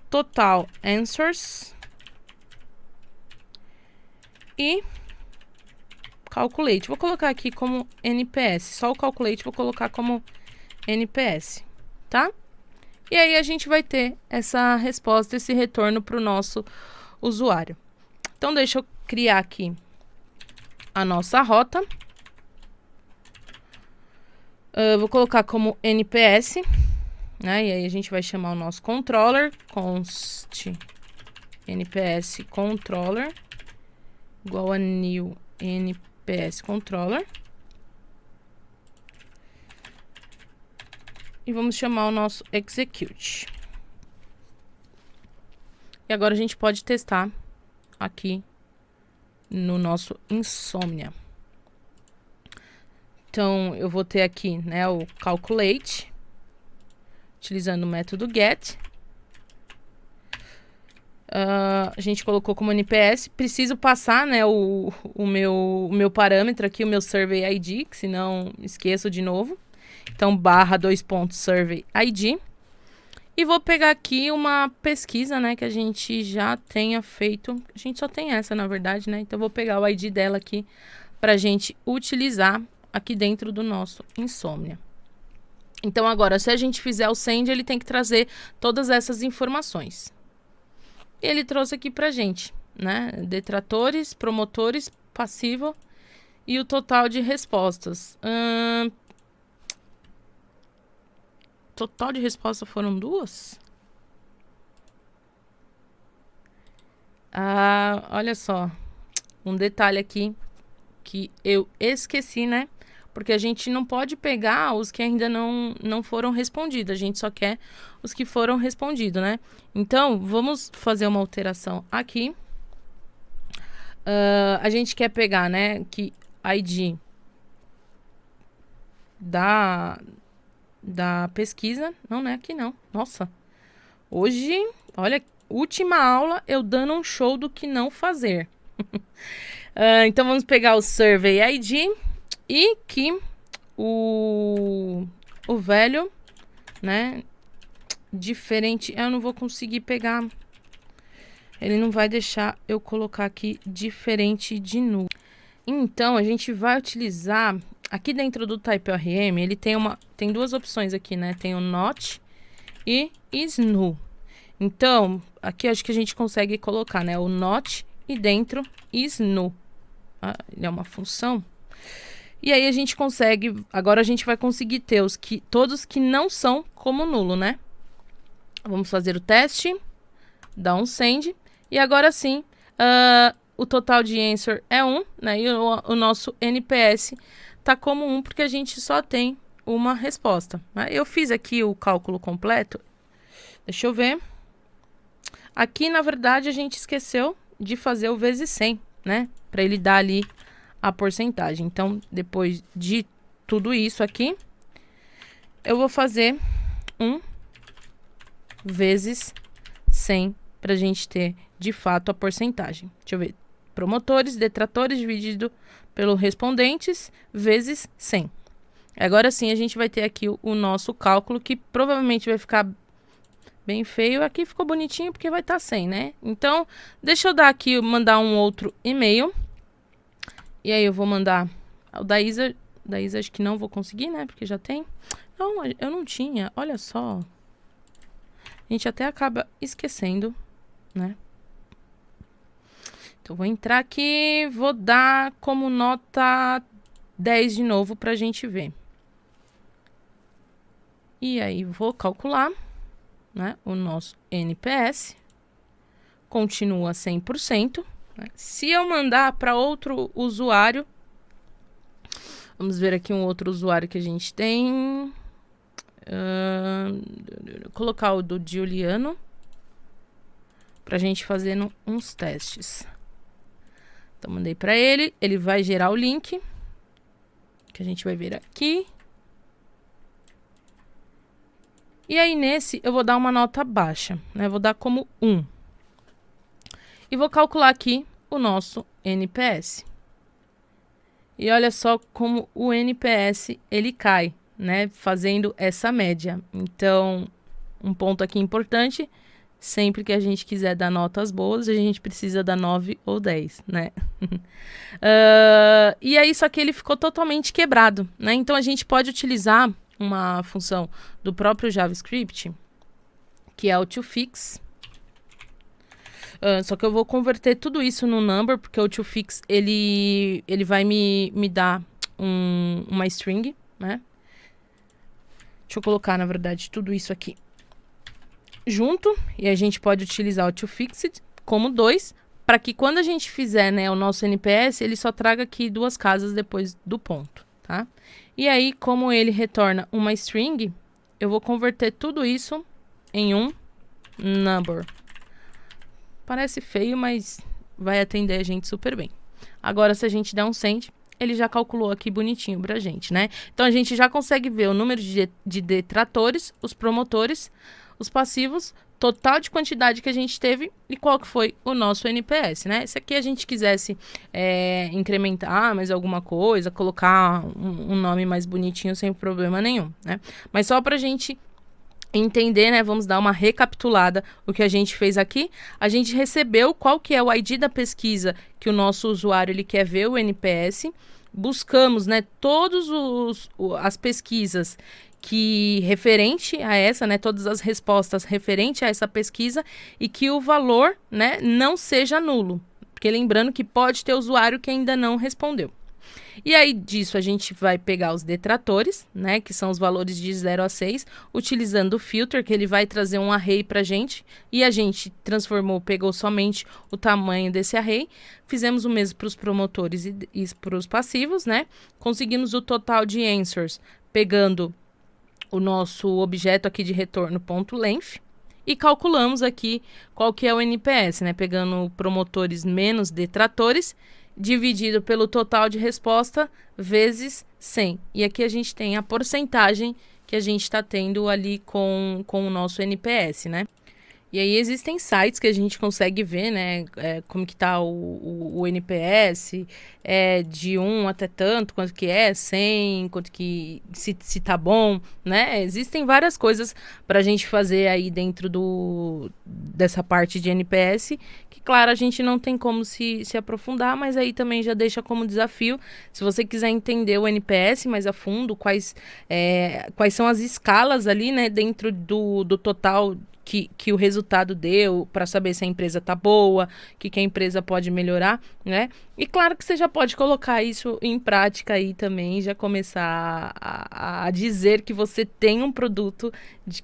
Total answers. E calculate. Vou colocar aqui como NPS. Só o calculate vou colocar como NPS, tá? E aí a gente vai ter essa resposta, esse retorno para o nosso usuário. Então, deixa eu criar aqui a nossa rota. Vou colocar como NPS, né? E aí a gente vai chamar o nosso controller, const NPS controller, igual a new NPS controller. E vamos chamar o nosso execute. E agora a gente pode testar aqui no nosso Insomnia. Então, eu vou ter aqui, né, o calculate, utilizando o método get. A gente colocou como NPS. Preciso passar, né, o meu parâmetro aqui, o meu survey ID, que senão esqueço de novo. Então, /survey ID. E vou pegar aqui uma pesquisa, né, que a gente já tenha feito. A gente só tem essa, na verdade, né? Então, vou pegar o ID dela aqui pra gente utilizar aqui dentro do nosso Insomnia. Então, agora, se a gente fizer o send, ele tem que trazer todas essas informações. Ele trouxe aqui pra gente, né? Detratores, promotores, passivo e o total de respostas. Total de respostas foram 2? Olha só. Um detalhe aqui que eu esqueci, né? Porque a gente não pode pegar os que ainda não foram respondidos. A gente só quer os que foram respondidos, né? Então, vamos fazer uma alteração aqui. A gente quer pegar, né? Que ID da pesquisa. Não, não é aqui não. Nossa. Hoje, olha, última aula eu dando um show do que não fazer. Então, vamos pegar o Survey ID e que o velho, né, diferente. Eu não vou conseguir pegar. Ele não vai deixar eu colocar aqui diferente de null. Então, a gente vai utilizar... Aqui dentro do TypeORM, ele tem duas opções aqui, né? Tem o not e is null. Então, aqui acho que a gente consegue colocar, né? O not e dentro is null. Ele é uma função. E aí a gente consegue... Agora a gente vai conseguir ter todos que não são como nulo, né? Vamos fazer o teste. Dar um send. E agora sim, o total de answer é 1, né? E o nosso NPS tá como 1, porque a gente só tem uma resposta, né? Eu fiz aqui o cálculo completo. Deixa eu ver. Aqui, na verdade, a gente esqueceu de fazer o vezes 100, né? Para ele dar ali a porcentagem. Então, depois de tudo isso aqui, eu vou fazer 1 vezes 100 para a gente ter, de fato, a porcentagem. Deixa eu ver. Promotores, detratores dividido pelo respondentes vezes 100. Agora sim, a gente vai ter aqui o nosso cálculo, que provavelmente vai ficar bem feio. Aqui ficou bonitinho porque vai estar 100, né? Então, deixa eu mandar um outro e-mail. E aí eu vou mandar o da Isa. Da Isa acho que não vou conseguir, né? Porque já tem. Não, eu não tinha. Olha só. A gente até acaba esquecendo, né? Então, vou entrar aqui. Vou dar como nota 10 de novo pra gente ver. E aí, vou calcular, né? O nosso NPS. Continua 100%. Se eu mandar para outro usuário, vamos ver aqui um outro usuário que a gente tem. Colocar o do Juliano para a gente fazendo uns testes. Então, mandei para ele. Ele vai gerar o link que a gente vai ver aqui. E aí, nesse, eu vou dar uma nota baixa, né? Vou dar como 1. E vou calcular aqui o nosso NPS. E olha só como o NPS ele cai, né? Fazendo essa média. Então, um ponto aqui importante, sempre que a gente quiser dar notas boas, a gente precisa dar 9 ou 10, né? E aí, só que ele ficou totalmente quebrado, né? Então, a gente pode utilizar uma função do próprio JavaScript, que é o toFix. Só que eu vou converter tudo isso no number, porque o toFix, ele vai me dar uma string, né? Deixa eu colocar, na verdade, tudo isso aqui junto. E a gente pode utilizar o toFixed como 2, para que quando a gente fizer, né, o nosso NPS, ele só traga aqui 2 casas depois do ponto, tá? E aí, como ele retorna uma string, eu vou converter tudo isso em um number. Parece feio, mas vai atender a gente super bem. Agora, se a gente der um send, ele já calculou aqui bonitinho pra gente, né? Então, a gente já consegue ver o número de detratores, os promotores, os passivos, total de quantidade que a gente teve e qual que foi o nosso NPS, né? Se aqui a gente quisesse incrementar mais alguma coisa, colocar um nome mais bonitinho sem problema nenhum, né? Mas só pra gente entender, né? Vamos dar uma recapitulada o que a gente fez aqui. A gente recebeu qual que é o ID da pesquisa que o nosso usuário ele quer ver o NPS. Buscamos, né, as pesquisas que referente a essa, né, todas as respostas referente a essa pesquisa e que o valor, né, não seja nulo. Porque lembrando que pode ter usuário que ainda não respondeu. E aí disso a gente vai pegar os detratores, né, que são os valores de 0 a 6, utilizando o filter, que ele vai trazer um array pra gente, e a gente pegou somente o tamanho desse array, fizemos o mesmo para os promotores e para os passivos, né, conseguimos o total de answers, pegando o nosso objeto aqui de retorno .length, e calculamos aqui qual que é o NPS, né, pegando promotores menos detratores, dividido pelo total de resposta vezes 100. E aqui a gente tem a porcentagem que a gente está tendo ali com o nosso NPS, né? E aí existem sites que a gente consegue ver, né, como que tá o NPS, de 1 até tanto, quanto que é, 100, quanto que, se tá bom, né? Existem várias coisas pra gente fazer aí dentro dessa parte de NPS, que claro, a gente não tem como se aprofundar, mas aí também já deixa como desafio, se você quiser entender o NPS mais a fundo, quais são as escalas ali, né, dentro do total que o resultado deu, para saber se a empresa tá boa, que a empresa pode melhorar, né? E claro que você já pode colocar isso em prática aí também, já começar a dizer que você tem um produto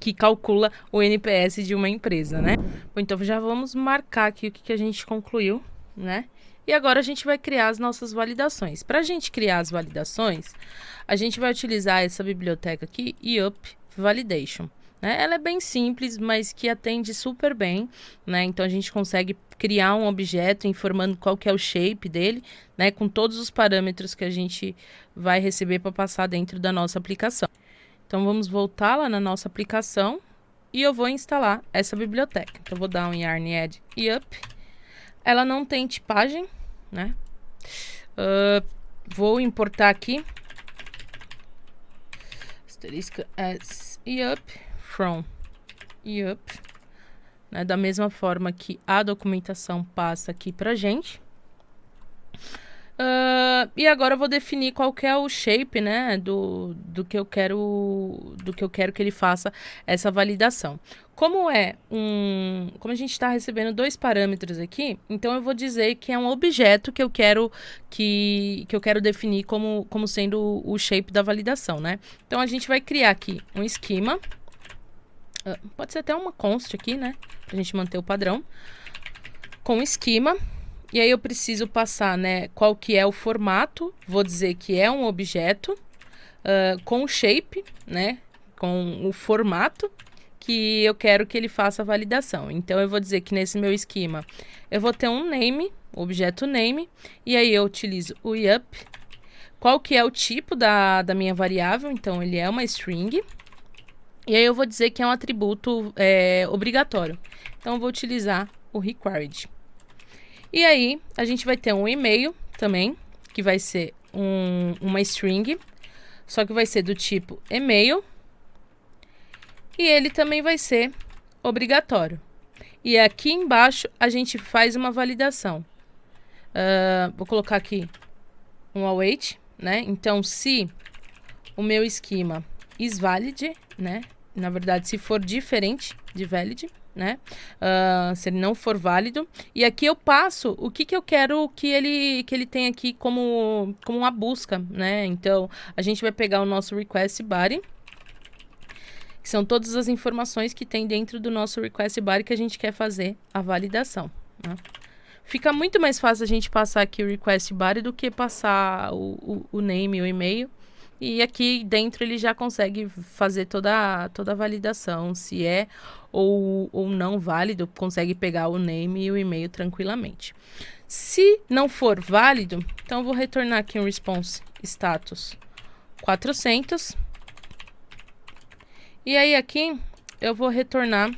que calcula o NPS de uma empresa, né? Bom, então já vamos marcar aqui o que a gente concluiu, né? E agora a gente vai criar as nossas validações. Para a gente criar as validações, a gente vai utilizar essa biblioteca aqui, EUP Validation. Ela é bem simples, mas que atende super bem, né? Então, a gente consegue criar um objeto informando qual que é o shape dele, né? Com todos os parâmetros que a gente vai receber para passar dentro da nossa aplicação. Então, vamos voltar lá na nossa aplicação e eu vou instalar essa biblioteca. Então, eu vou dar um yarn add eup. Ela não tem tipagem, né? Vou importar aqui asterisco as eup from eup, né, da mesma forma que a documentação passa aqui pra gente. E agora eu vou definir qual que é o shape, né, do que eu quero que ele faça essa validação. Como a gente está recebendo 2 parâmetros aqui, então eu vou dizer que é um objeto que eu quero definir como sendo o shape da validação, né? Então a gente vai criar aqui um esquema. Pode ser até uma const aqui, né? Pra gente manter o padrão. Com esquema. E aí eu preciso passar, né, qual que é o formato. Vou dizer que é um objeto. Com o shape, né? Com o formato que eu quero que ele faça a validação. Então, eu vou dizer que nesse meu esquema, eu vou ter um name, objeto name. E aí eu utilizo o eup. Qual que é o tipo da minha variável? Então, ele é uma string. E aí eu vou dizer que é um atributo obrigatório. Então, eu vou utilizar o required. E aí, a gente vai ter um e-mail também, que vai ser uma string, só que vai ser do tipo e-mail. E ele também vai ser obrigatório. E aqui embaixo, a gente faz uma validação. Vou colocar aqui um await, né? Então, se o meu esquema is valid, né? Na verdade, se for diferente de valid, né? Se ele não for válido. E aqui eu passo o que eu quero que ele tenha aqui como uma busca, né? Então, a gente vai pegar o nosso request body, que são todas as informações que tem dentro do nosso request body que a gente quer fazer a validação, né? Fica muito mais fácil a gente passar aqui o request body do que passar o name e o e-mail. E aqui dentro ele já consegue fazer toda a validação, se é ou não válido, consegue pegar o name e o e-mail tranquilamente. Se não for válido, então eu vou retornar aqui um response status 400. E aí aqui eu vou retornar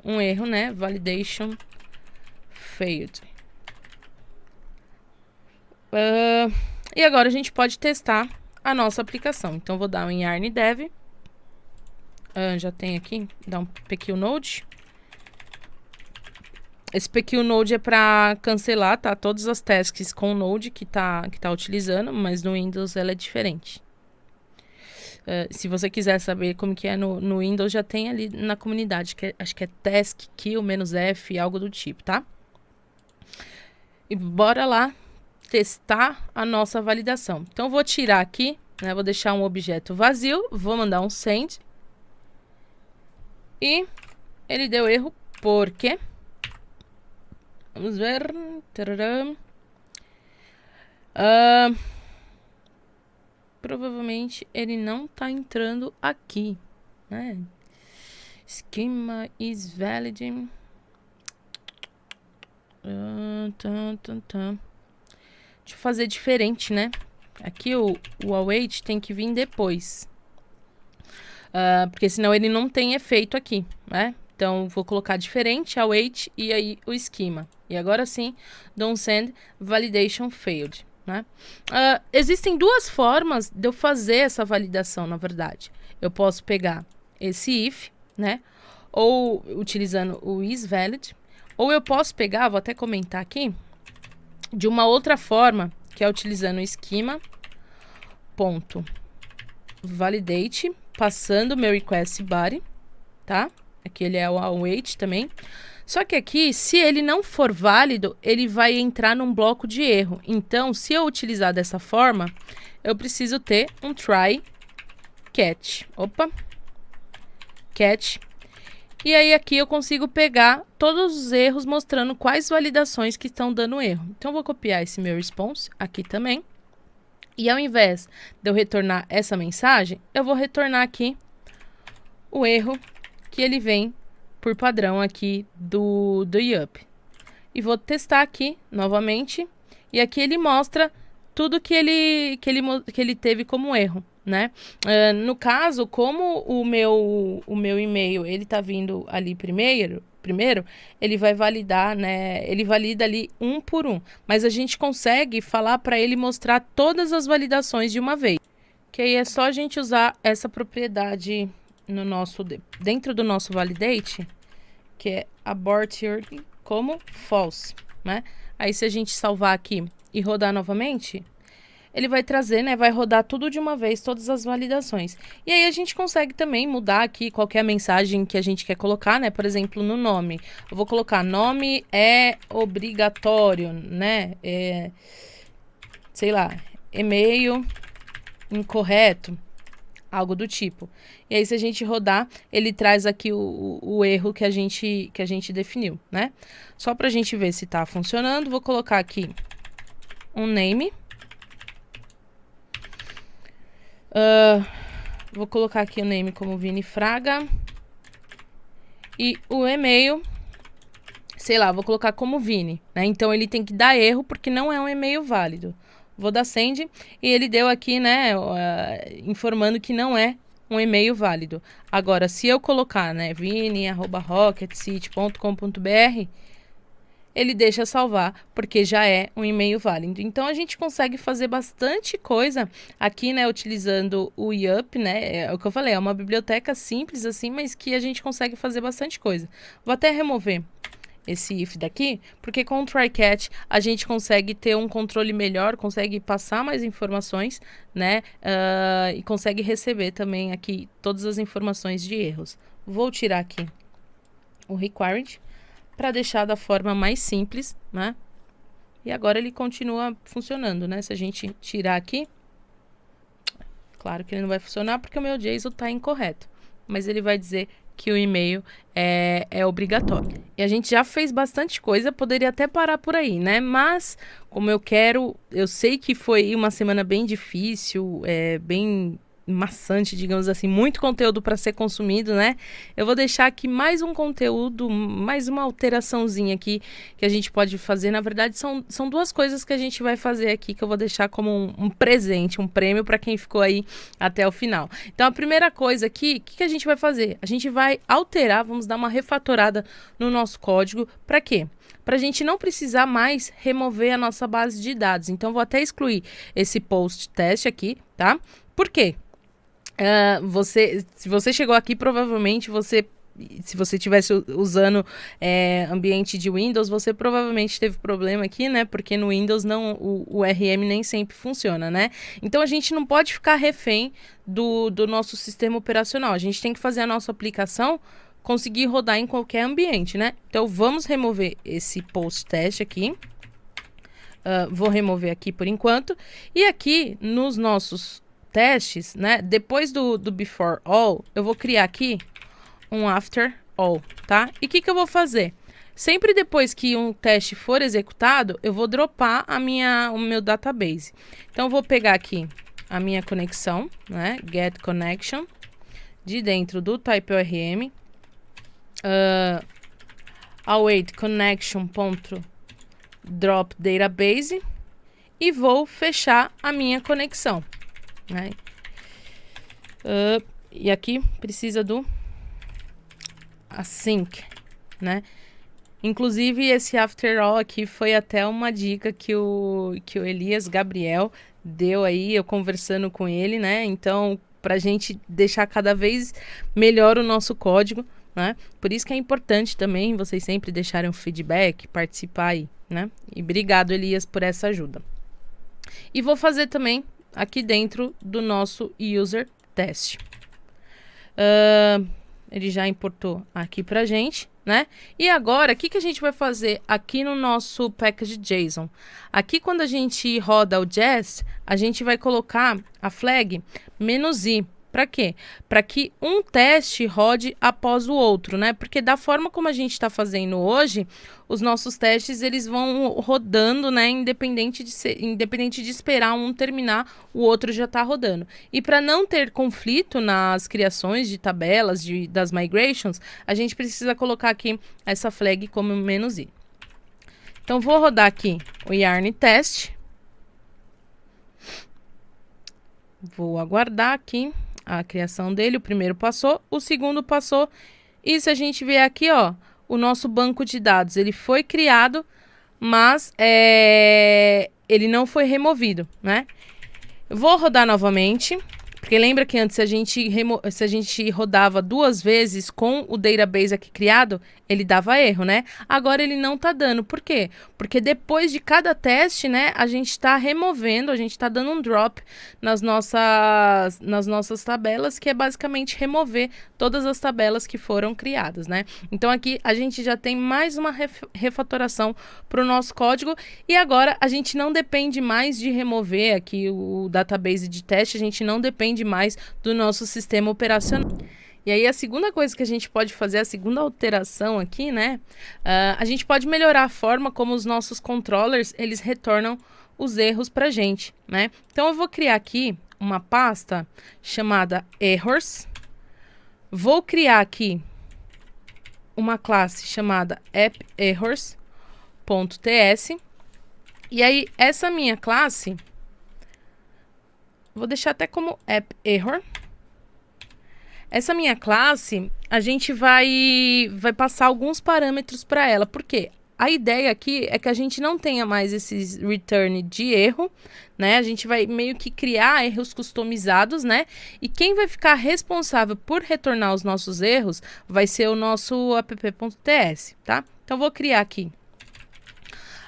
um erro, né? Validation failed. E agora a gente pode testar a nossa aplicação. Então, vou dar um yarn dev. Já tem aqui, dá um PQ Node. Esse PQ Node é para cancelar, tá? Todas as tasks com o Node que tá utilizando, mas no Windows ela é diferente. Se você quiser saber como que é no Windows, já tem ali na comunidade, acho que é task kill -f, algo do tipo, tá? E bora lá testar a nossa validação. Então, eu vou tirar aqui, né? Vou deixar um objeto vazio, vou mandar um send. E ele deu erro porque... Vamos ver... provavelmente ele não tá entrando aqui, né? Schema is valid. Deixa eu fazer diferente, né? Aqui o await tem que vir depois. Porque senão ele não tem efeito aqui, né? Então, vou colocar diferente, await e aí o esquema. E agora sim, don't send validation failed, né? Existem duas formas de eu fazer essa validação, na verdade. Eu posso pegar esse if, né? Ou utilizando o isValid. Ou eu posso pegar, vou até comentar aqui, de uma outra forma, que é utilizando o esquema ponto validate, passando o meu request body, tá? Aqui ele é o await também. Só que aqui, se ele não for válido, ele vai entrar num bloco de erro. Então, se eu utilizar dessa forma, eu preciso ter um try catch. Opa! Catch. E aí aqui eu consigo pegar todos os erros mostrando quais validações que estão dando erro. Então, eu vou copiar esse meu response aqui também. E ao invés de eu retornar essa mensagem, eu vou retornar aqui o erro que ele vem por padrão aqui do Yup. E vou testar aqui novamente. E aqui ele mostra tudo que ele teve como erro, né? No caso, como o meu e-mail ele tá vindo ali primeiro, ele vai validar, né? Ele valida ali um por um. Mas a gente consegue falar para ele mostrar todas as validações de uma vez. Que aí é só a gente usar essa propriedade dentro do nosso validate, que é abort your como false, né? Aí se a gente salvar aqui e rodar novamente, ele vai trazer, né? Vai rodar tudo de uma vez, todas as validações. E aí a gente consegue também mudar aqui qualquer mensagem que a gente quer colocar, né? Por exemplo, no nome. Eu vou colocar nome é obrigatório, né? Sei lá, e-mail incorreto. Algo do tipo. E aí, se a gente rodar, ele traz aqui o erro que a gente definiu, né? Só pra gente ver se tá funcionando, vou colocar aqui um name. Vou colocar aqui o name como Vini Fraga. E o e-mail, sei lá, vou colocar como Vini, né? Então, ele tem que dar erro porque não é um e-mail válido. Vou dar send e ele deu aqui, né, informando que não é um e-mail válido. Agora, se eu colocar, né, vini@rocketcity.com.br, ele deixa salvar, porque já é um e-mail válido. Então, a gente consegue fazer bastante coisa aqui, né, utilizando o YUP, né, é o que eu falei, é uma biblioteca simples assim, mas que a gente consegue fazer bastante coisa. Vou até remover esse if daqui, porque com o try-catch a gente consegue ter um controle melhor, consegue passar mais informações, né, e consegue receber também aqui todas as informações de erros. Vou tirar aqui o required para deixar da forma mais simples, né, e agora ele continua funcionando, né, se a gente tirar aqui, claro que ele não vai funcionar porque o meu JSON está incorreto, mas ele vai dizer que o e-mail é obrigatório. E a gente já fez bastante coisa, poderia até parar por aí, né? Mas, como eu sei que foi uma semana bem difícil, bem maçante, digamos assim, muito conteúdo para ser consumido, né? Eu vou deixar aqui mais um conteúdo, mais uma alteraçãozinha aqui que a gente pode fazer. Na verdade, são duas coisas que a gente vai fazer aqui que eu vou deixar como um presente, um prêmio para quem ficou aí até o final. Então, a primeira coisa aqui, o que a gente vai fazer? A gente vai alterar, vamos dar uma refatorada no nosso código. Para quê? Para a gente não precisar mais remover a nossa base de dados. Então, vou até excluir esse post teste aqui, tá? Por quê? Se você chegou aqui, provavelmente se você estivesse usando ambiente de Windows, você provavelmente teve problema aqui, né? Porque no Windows o RM nem sempre funciona, né? Então, a gente não pode ficar refém do nosso sistema operacional. A gente tem que fazer a nossa aplicação conseguir rodar em qualquer ambiente, né? Então, vamos remover esse post teste aqui. Vou remover aqui por enquanto. E aqui, nos nossos testes, né? Depois do before all, eu vou criar aqui um after all, tá? E o que eu vou fazer? Sempre depois que um teste for executado, eu vou dropar o meu database. Então, eu vou pegar aqui a minha conexão, né? Get connection, de dentro do type-orm, await connection.drop database e vou fechar a minha conexão. Né? E aqui precisa do async, né? Inclusive, esse after all aqui foi até uma dica que o Elias Gabriel deu aí, eu conversando com ele, né? Então, pra gente deixar cada vez melhor o nosso código, né? Por isso que é importante também vocês sempre deixarem um feedback, participar aí, né? E obrigado, Elias, por essa ajuda. E vou fazer também aqui dentro do nosso user test. Ele já importou aqui pra gente, né? E agora, o que a gente vai fazer aqui no nosso package JSON? Aqui, quando a gente roda o Jest, a gente vai colocar a flag "-i". Para quê? Para que um teste rode após o outro, né? Porque da forma como a gente está fazendo hoje, os nossos testes eles vão rodando, né? Independente de esperar um terminar, o outro já está rodando. E para não ter conflito nas criações de tabelas, das migrations, a gente precisa colocar aqui essa flag como "-i". Então, vou rodar aqui o yarn test. Vou aguardar aqui a criação dele. O primeiro passou, o segundo passou. E se a gente ver aqui, ó, o nosso banco de dados, ele foi criado, mas ele não foi removido, né? Eu vou rodar novamente, porque lembra que antes se a gente rodava duas vezes com o database aqui criado, ele dava erro, né? Agora ele não tá dando. Por quê? Porque depois de cada teste, né, a gente está removendo, a gente está dando um drop nas nossas tabelas, que é basicamente remover todas as tabelas que foram criadas, né? Então aqui a gente já tem mais uma refatoração para o nosso código e agora a gente não depende mais de remover aqui o database de teste, a gente não depende mais do nosso sistema operacional. E aí, a segunda coisa que a gente pode fazer, a segunda alteração aqui, né? A gente pode melhorar a forma como os nossos controllers, eles retornam os erros pra gente, né? Então, eu vou criar aqui uma pasta chamada errors. Vou criar aqui uma classe chamada app_errors.ts. E aí, essa minha classe, vou deixar até como app_error. Essa minha classe, a gente vai passar alguns parâmetros para ela. Por quê? a ideia aqui é que a gente não tenha mais esses return de erro, né? A gente vai meio que criar erros customizados, né? E quem vai ficar responsável por retornar os nossos erros vai ser o nosso app.ts, tá? Então, vou criar aqui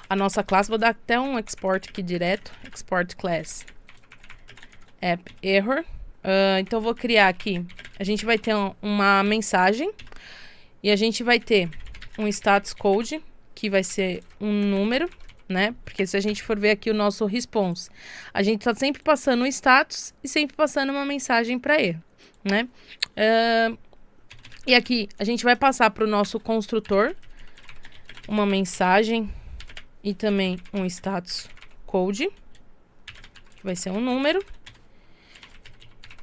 a nossa classe, vou dar até um export aqui direto, export class app error. Então, vou criar aqui, a gente vai ter uma mensagem e a gente vai ter um status code, que vai ser um número, né? Porque se a gente for ver aqui o nosso response, a gente tá sempre passando um status e sempre passando uma mensagem para erro, né? E aqui a gente vai passar para o nosso construtor uma mensagem e também um status code, que vai ser um número.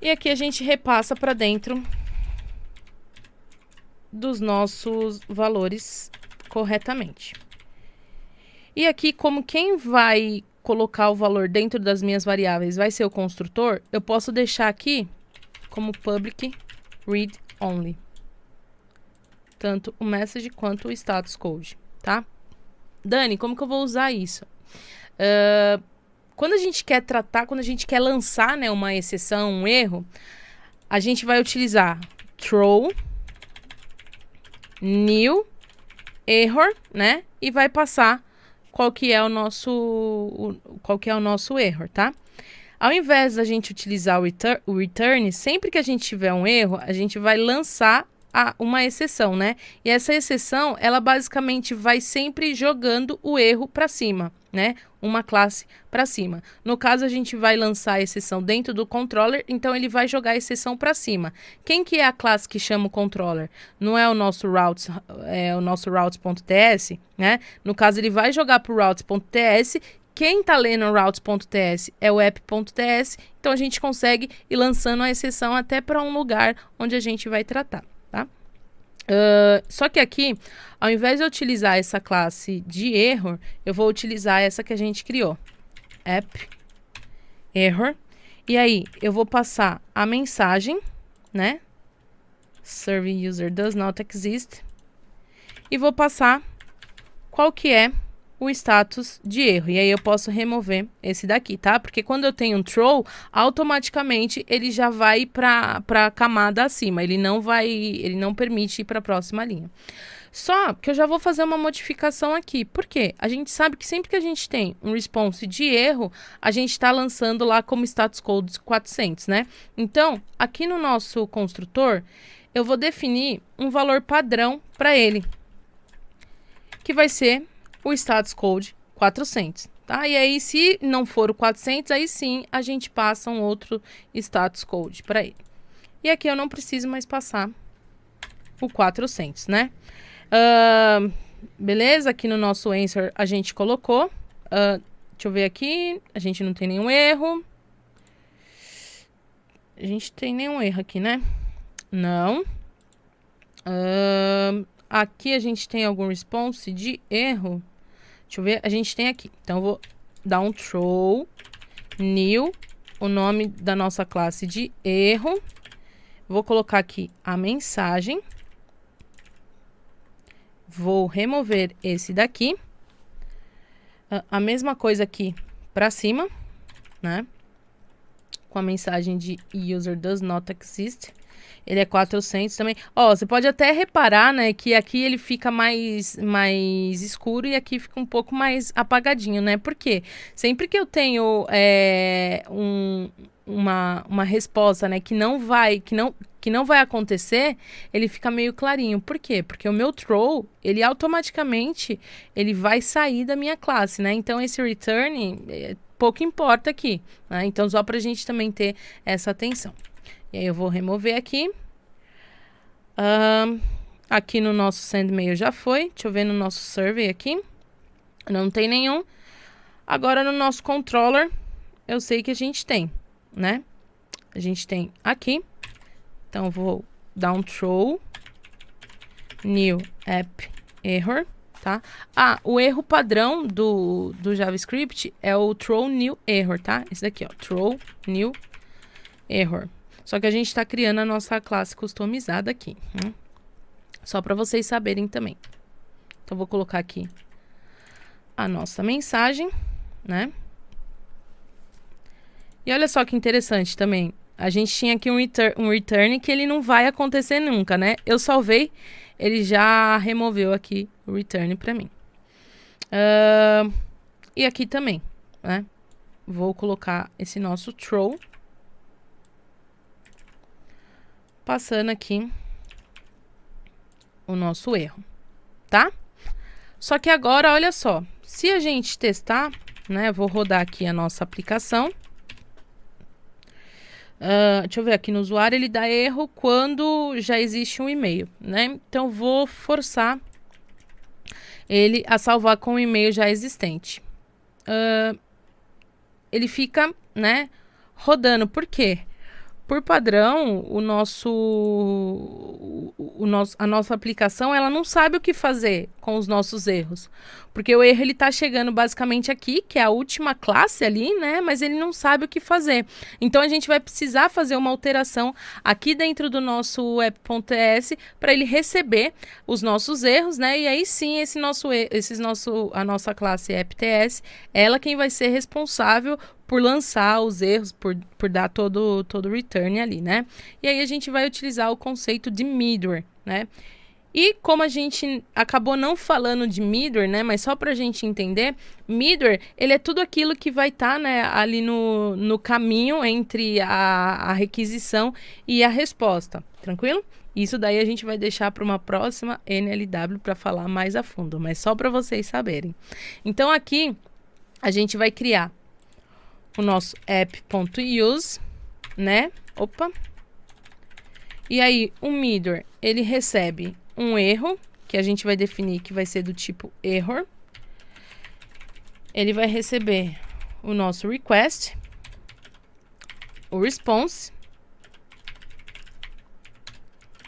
E aqui a gente repassa para dentro dos nossos valores corretamente. E aqui, como quem vai colocar o valor dentro das minhas variáveis vai ser o construtor, eu posso deixar aqui como public read only, tanto o message quanto o status code, tá? Dani, como que eu vou usar isso? Quando a gente quer tratar, quando a gente quer lançar, né, uma exceção, um erro, a gente vai utilizar throw new error, né? E vai passar qual que é o nosso erro, tá? Ao invés da gente utilizar o return, sempre que a gente tiver um erro, a gente vai lançar uma exceção, né? E essa exceção, ela basicamente vai sempre jogando o erro para cima, né? Uma classe para cima. No caso, a gente vai lançar a exceção dentro do controller, então ele vai jogar a exceção para cima. Quem que é a classe que chama o controller? Não é o nosso routes, é o nosso routes.ts, né? No caso, ele vai jogar para o routes.ts. Quem está lendo o routes.ts é o app.ts, então a gente consegue ir lançando a exceção até para um lugar onde a gente vai tratar, tá? Só que aqui, ao invés de eu utilizar essa classe de error, eu vou utilizar essa que a gente criou, app error. E aí, eu vou passar a mensagem, né? Serve user does not exist. E vou passar qual que é o status de erro. E aí eu posso remover esse daqui, tá? Porque quando eu tenho um throw, automaticamente ele já vai para a camada acima. Ele não permite ir para a próxima linha. Só que eu já vou fazer uma modificação aqui. Por quê? A gente sabe que sempre que a gente tem um response de erro, a gente está lançando lá como status code 400, né? Então, aqui no nosso construtor, eu vou definir um valor padrão para ele, que vai ser o status code 400, tá? E aí, se não for o 400, aí sim a gente passa um outro status code para ele. E aqui eu não preciso mais passar o 400, né? Beleza? Aqui no nosso answer a gente colocou. Deixa eu ver aqui. A gente não tem nenhum erro. A gente tem nenhum erro aqui, né? Não. Aqui a gente tem algum response de erro. Deixa eu ver, a gente tem aqui. Então, eu vou dar um throw new, o nome da nossa classe de erro. Vou colocar aqui a mensagem. Vou remover esse daqui. A mesma coisa aqui para cima, né? Com a mensagem de user does not exist. Ele é 400 também. Ó, você pode até reparar, né, que aqui ele fica mais escuro e aqui fica um pouco mais apagadinho, né? Por quê? Sempre que eu tenho uma resposta, né, que não vai acontecer, ele fica meio clarinho. Por quê? Porque o meu throw, ele automaticamente ele vai sair da minha classe, né? Então, esse return pouco importa aqui, né? Então, só pra gente também ter essa atenção. E aí eu vou remover aqui. Aqui no nosso send mail já foi. Deixa eu ver no nosso survey aqui. Não tem nenhum. Agora no nosso controller, eu sei que a gente tem, né? A gente tem aqui. Então eu vou dar um throw new app error, tá? O erro padrão do JavaScript é o throw new error, tá? Esse daqui, ó, throw new error. Só que a gente está criando a nossa classe customizada aqui, né? Só para vocês saberem também. Então, vou colocar aqui a nossa mensagem, né? E olha só que interessante também. A gente tinha aqui um return que ele não vai acontecer nunca, né? Eu salvei, ele já removeu aqui o return para mim. E aqui também, né? Vou colocar esse nosso throw. Passando aqui o nosso erro, tá? Só que agora, olha só, se a gente testar, né? Vou rodar aqui a nossa aplicação. Deixa eu ver aqui no usuário, ele dá erro quando já existe um e-mail, né? Então, vou forçar ele a salvar com o e-mail já existente. Ele fica, né, rodando. Por quê? Por padrão, a nossa aplicação, ela não sabe o que fazer com os nossos erros. Porque o erro, ele tá chegando basicamente aqui, que é a última classe ali, né? Mas ele não sabe o que fazer. Então, a gente vai precisar fazer uma alteração aqui dentro do nosso app.ts para ele receber os nossos erros, né? E aí sim, a nossa classe app.ts, ela quem vai ser responsável por lançar os erros, por dar todo o return ali, né? E aí a gente vai utilizar o conceito de middleware, né? E como a gente acabou não falando de middleware, né? Mas só para a gente entender, middleware, ele é tudo aquilo que vai estar, né, ali no caminho entre a requisição e a resposta, tranquilo? Isso daí a gente vai deixar para uma próxima NLW para falar mais a fundo, mas só para vocês saberem. Então aqui a gente vai criar o nosso app.use, né? Opa! E aí, o middleware, ele recebe um erro, que a gente vai definir que vai ser do tipo error. Ele vai receber o nosso request, o response,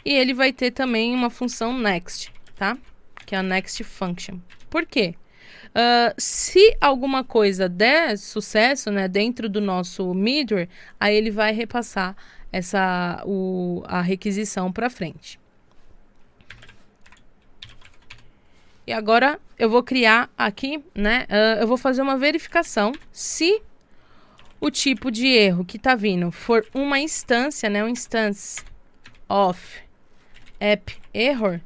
e ele vai ter também uma função next, tá? Que é a next function. Por quê? Se alguma coisa der sucesso, né, dentro do nosso middleware, aí ele vai repassar a requisição para frente. E agora eu vou criar aqui, né, eu vou fazer uma verificação se o tipo de erro que está vindo for uma instância, né, um instance of app error,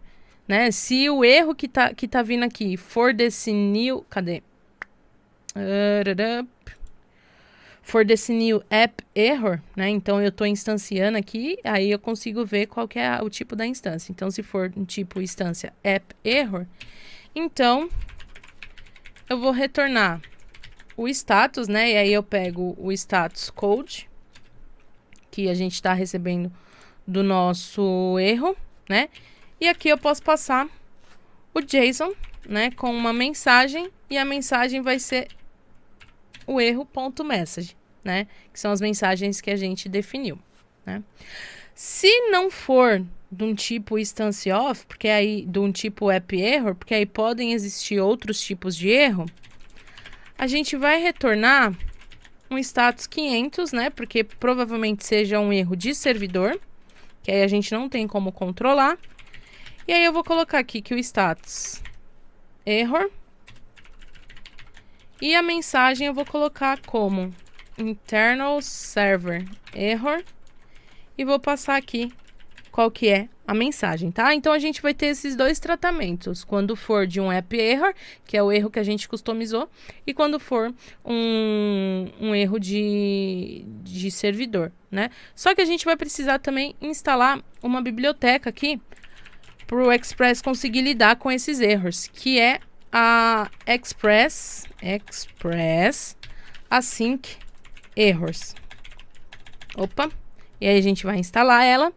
né? Se o erro que tá vindo aqui for desse new... Cadê? For desse new app error, né? Então, eu tô instanciando aqui, aí eu consigo ver qual que é o tipo da instância. Então, se for um tipo instância app error, então, eu vou retornar o status, né? E aí, eu pego o status code, que a gente tá recebendo do nosso erro, né? E aqui eu posso passar o JSON, né, com uma mensagem, e a mensagem vai ser o erro.message, né, que são as mensagens que a gente definiu, né. Se não for de um tipo instance of, porque aí de um tipo app error, porque aí podem existir outros tipos de erro, a gente vai retornar um status 500, né, porque provavelmente seja um erro de servidor, que aí a gente não tem como controlar. E aí eu vou colocar aqui que o status error, e a mensagem eu vou colocar como internal server error, e vou passar aqui qual que é a mensagem, tá? Então a gente vai ter esses dois tratamentos, quando for de um app error, que é o erro que a gente customizou, e quando for um erro de servidor, né? Só que a gente vai precisar também instalar uma biblioteca aqui para o Express conseguir lidar com esses erros, que é a Express Async Errors. Opa! E aí a gente vai instalar ela.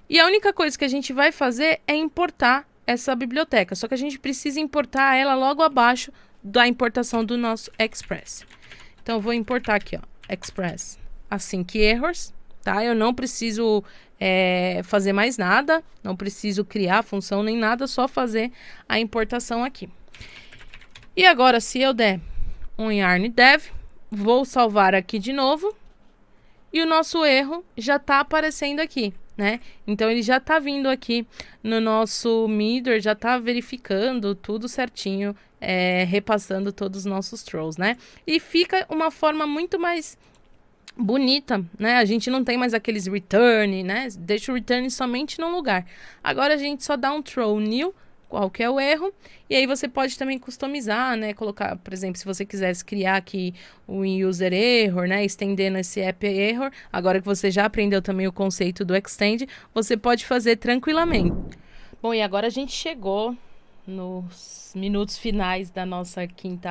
E a única coisa que a gente vai fazer é importar essa biblioteca. Só que a gente precisa importar ela logo abaixo da importação do nosso Express. Então eu vou importar aqui, ó, Express Async Errors, tá? Eu não preciso fazer mais nada, não preciso criar a função nem nada, só fazer a importação aqui. E agora, se eu der um yarn dev, vou salvar aqui de novo, e o nosso erro já está aparecendo aqui, né? Então ele já tá vindo aqui no nosso Midor, já tá verificando tudo certinho, repassando todos os nossos throws, né? E fica uma forma muito mais bonita, né? A gente não tem mais aqueles return, né? Deixa o return somente num lugar. Agora a gente só dá um throw new, qual que é o erro, e aí você pode também customizar, né? Colocar, por exemplo, se você quisesse criar aqui um user error, né? Estendendo esse app error, agora que você já aprendeu também o conceito do extend, você pode fazer tranquilamente. Bom, e agora a gente chegou nos minutos finais da nossa quinta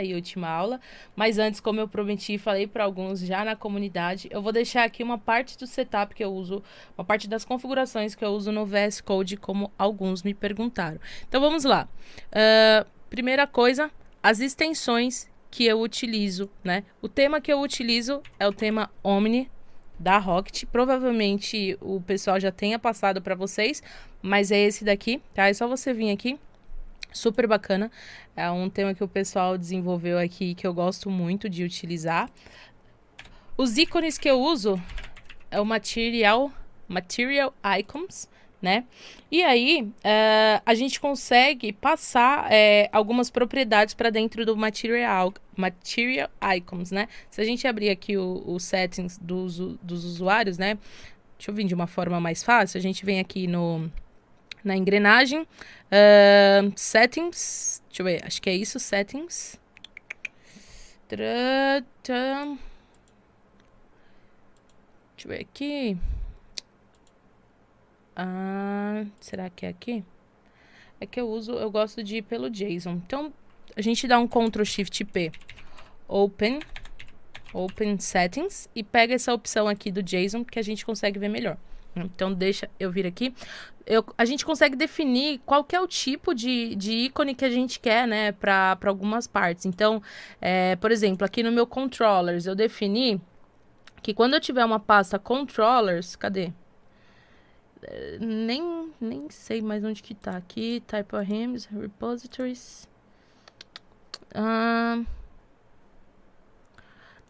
e última aula. Mas antes, como eu prometi e falei para alguns já na comunidade, eu vou deixar aqui uma parte do setup que eu uso, uma parte das configurações que eu uso no VS Code, como alguns me perguntaram. Então vamos lá. Primeira coisa, as extensões que eu utilizo, né? O tema que eu utilizo é o tema Omni da Rocket. Provavelmente o pessoal já tenha passado para vocês, mas é esse daqui, tá? É só você vir aqui. Super bacana. É um tema que o pessoal desenvolveu aqui que eu gosto muito de utilizar. Os ícones que eu uso é o Material Icons, né? E aí, a gente consegue passar algumas propriedades para dentro do Material Icons, né? Se a gente abrir aqui o settings dos usuários, né? Deixa eu vir de uma forma mais fácil. A gente vem aqui na engrenagem, settings, deixa eu ver, acho que é isso, settings. Deixa eu ver aqui. Será que é aqui? É que eu gosto de ir pelo JSON. Então, a gente dá um Ctrl Shift P, Open Settings, e pega essa opção aqui do JSON, que a gente consegue ver melhor. Então, deixa eu vir aqui. A gente consegue definir qual que é o tipo de ícone que a gente quer, né, para algumas partes. Então, por exemplo, aqui no meu Controllers, eu defini que quando eu tiver uma pasta Controllers, cadê? Nem sei mais onde que tá. Aqui, Type of Hymns, Repositories.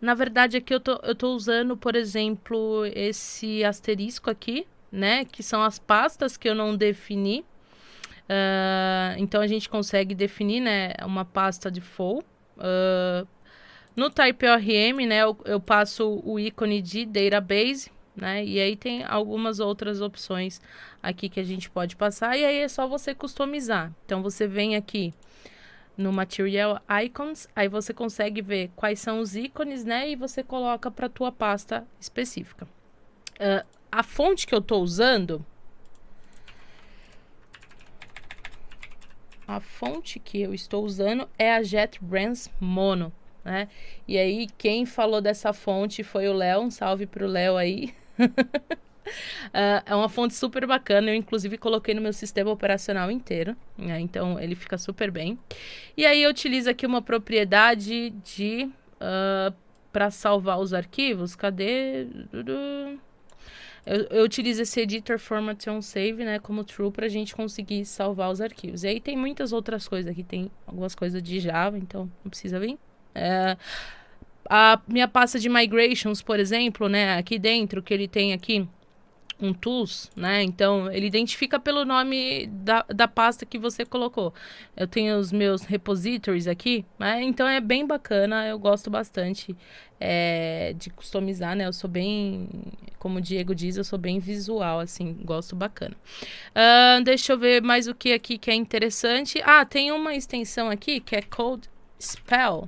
Na verdade, aqui eu tô usando, por exemplo, esse asterisco aqui, né? Que são as pastas que eu não defini. Então, a gente consegue definir, né? Uma pasta default. No TypeORM, né? Eu passo o ícone de database, né? E aí tem algumas outras opções aqui que a gente pode passar. E aí é só você customizar. Então, você vem aqui no Material Icons, aí você consegue ver quais são os ícones, né? E você coloca para a tua pasta específica. A fonte que eu estou usando... A fonte que eu estou usando é a JetBrains Mono, né? E aí, quem falou dessa fonte foi o Léo. Um salve pro Léo aí. É uma fonte super bacana, eu inclusive coloquei no meu sistema operacional inteiro, né? Então ele fica super bem. E aí eu utilizo aqui uma propriedade de para salvar os arquivos. Cadê? Eu utilizo esse editor format on save, né, como true, para a gente conseguir salvar os arquivos. E aí tem muitas outras coisas aqui, tem algumas coisas de Java, então não precisa vir. A minha pasta de migrations, por exemplo, né, aqui dentro, que ele tem aqui um tools, né? Então, ele identifica pelo nome da pasta que você colocou. Eu tenho os meus repositories aqui, né? Então, é bem bacana, eu gosto bastante de customizar, né? Eu sou bem, como o Diego diz, eu sou bem visual, assim, gosto bacana. Deixa eu ver mais o que aqui que é interessante. Tem uma extensão aqui que é Code Spell.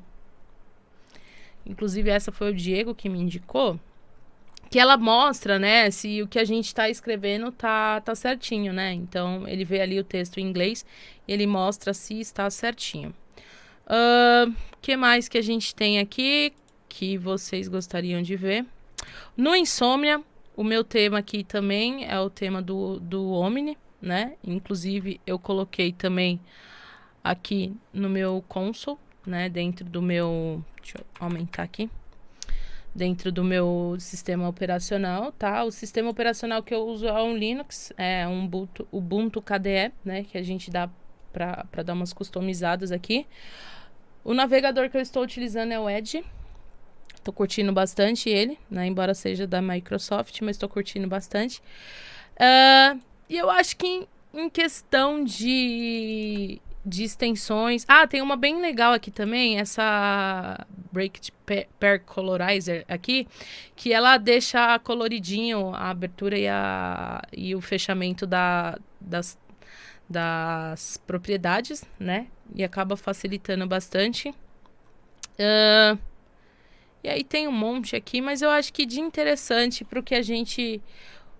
Inclusive, essa foi o Diego que me indicou. Que ela mostra, né, se o que a gente está escrevendo tá certinho, né? Então, ele vê ali o texto em inglês, ele mostra se está certinho. Que mais que a gente tem aqui que vocês gostariam de ver? No Insomnia, o meu tema aqui também é o tema do Omni, né? Inclusive, eu coloquei também aqui no meu console, né? Dentro do meu... Deixa eu aumentar aqui. Dentro do meu sistema operacional, tá? O sistema operacional que eu uso é um Linux, é um Ubuntu KDE, né? Que a gente dá para dar umas customizadas aqui. O navegador que eu estou utilizando é o Edge. Tô curtindo bastante ele, né? Embora seja da Microsoft, mas tô curtindo bastante. E eu acho que em questão de extensões... Ah, tem uma bem legal aqui também, essa Break Pair Colorizer aqui, que ela deixa coloridinho a abertura e o fechamento das propriedades, né? E acaba facilitando bastante. E aí tem um monte aqui, mas eu acho que de interessante para o que a gente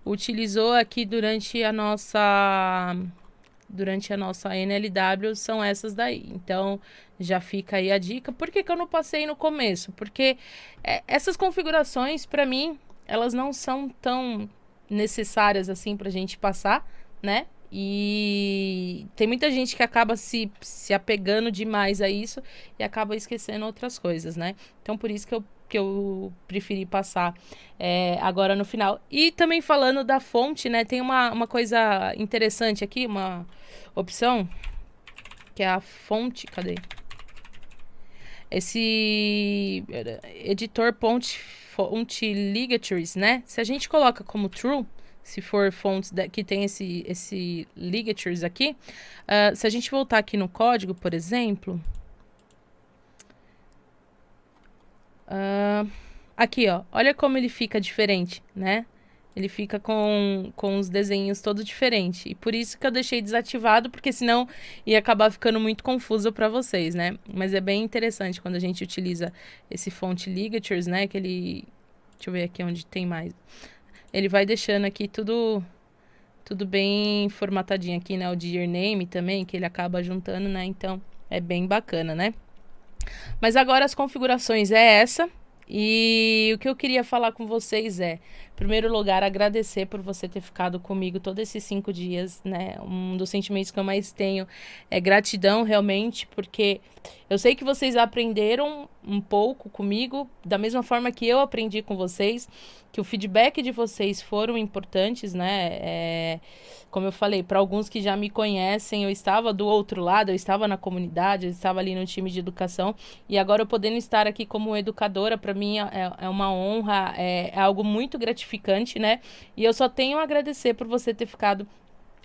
utilizou aqui durante a nossa NLW são essas daí. Então, já fica aí a dica. Por que que eu não passei no começo? Porque essas configurações, para mim, elas não são tão necessárias assim para a gente passar, né? E tem muita gente que acaba se apegando demais a isso e acaba esquecendo outras coisas, né? Então, por isso que eu preferi passar agora no final. E também falando da fonte, né? Tem uma coisa interessante aqui, uma opção, que é a fonte... Cadê? Esse editor fonte ligatures, né? Se a gente coloca como true... Se for fontes que tem esse ligatures aqui, se a gente voltar aqui no código, por exemplo, aqui, ó, olha como ele fica diferente, né? Ele fica com os desenhos todo diferente. E por isso que eu deixei desativado, porque senão ia acabar ficando muito confuso para vocês, né? Mas é bem interessante quando a gente utiliza esse fonte ligatures, né? Que ele... Deixa eu ver aqui onde tem mais... Ele vai deixando aqui tudo bem formatadinho aqui, né? O year name também, que ele acaba juntando, né? Então, é bem bacana, né? Mas agora as configurações é essa. E o que eu queria falar com vocês em primeiro lugar, agradecer por você ter ficado comigo todos esses 5 dias, né? Um dos sentimentos que eu mais tenho é gratidão, realmente, porque eu sei que vocês aprenderam um pouco comigo, da mesma forma que eu aprendi com vocês, que o feedback de vocês foram importantes, né? Como eu falei, para alguns que já me conhecem, eu estava do outro lado, eu estava na comunidade, eu estava ali no time de educação, e agora eu podendo estar aqui como educadora, para mim é uma honra, é algo muito gratificante, né? E eu só tenho a agradecer por você ter ficado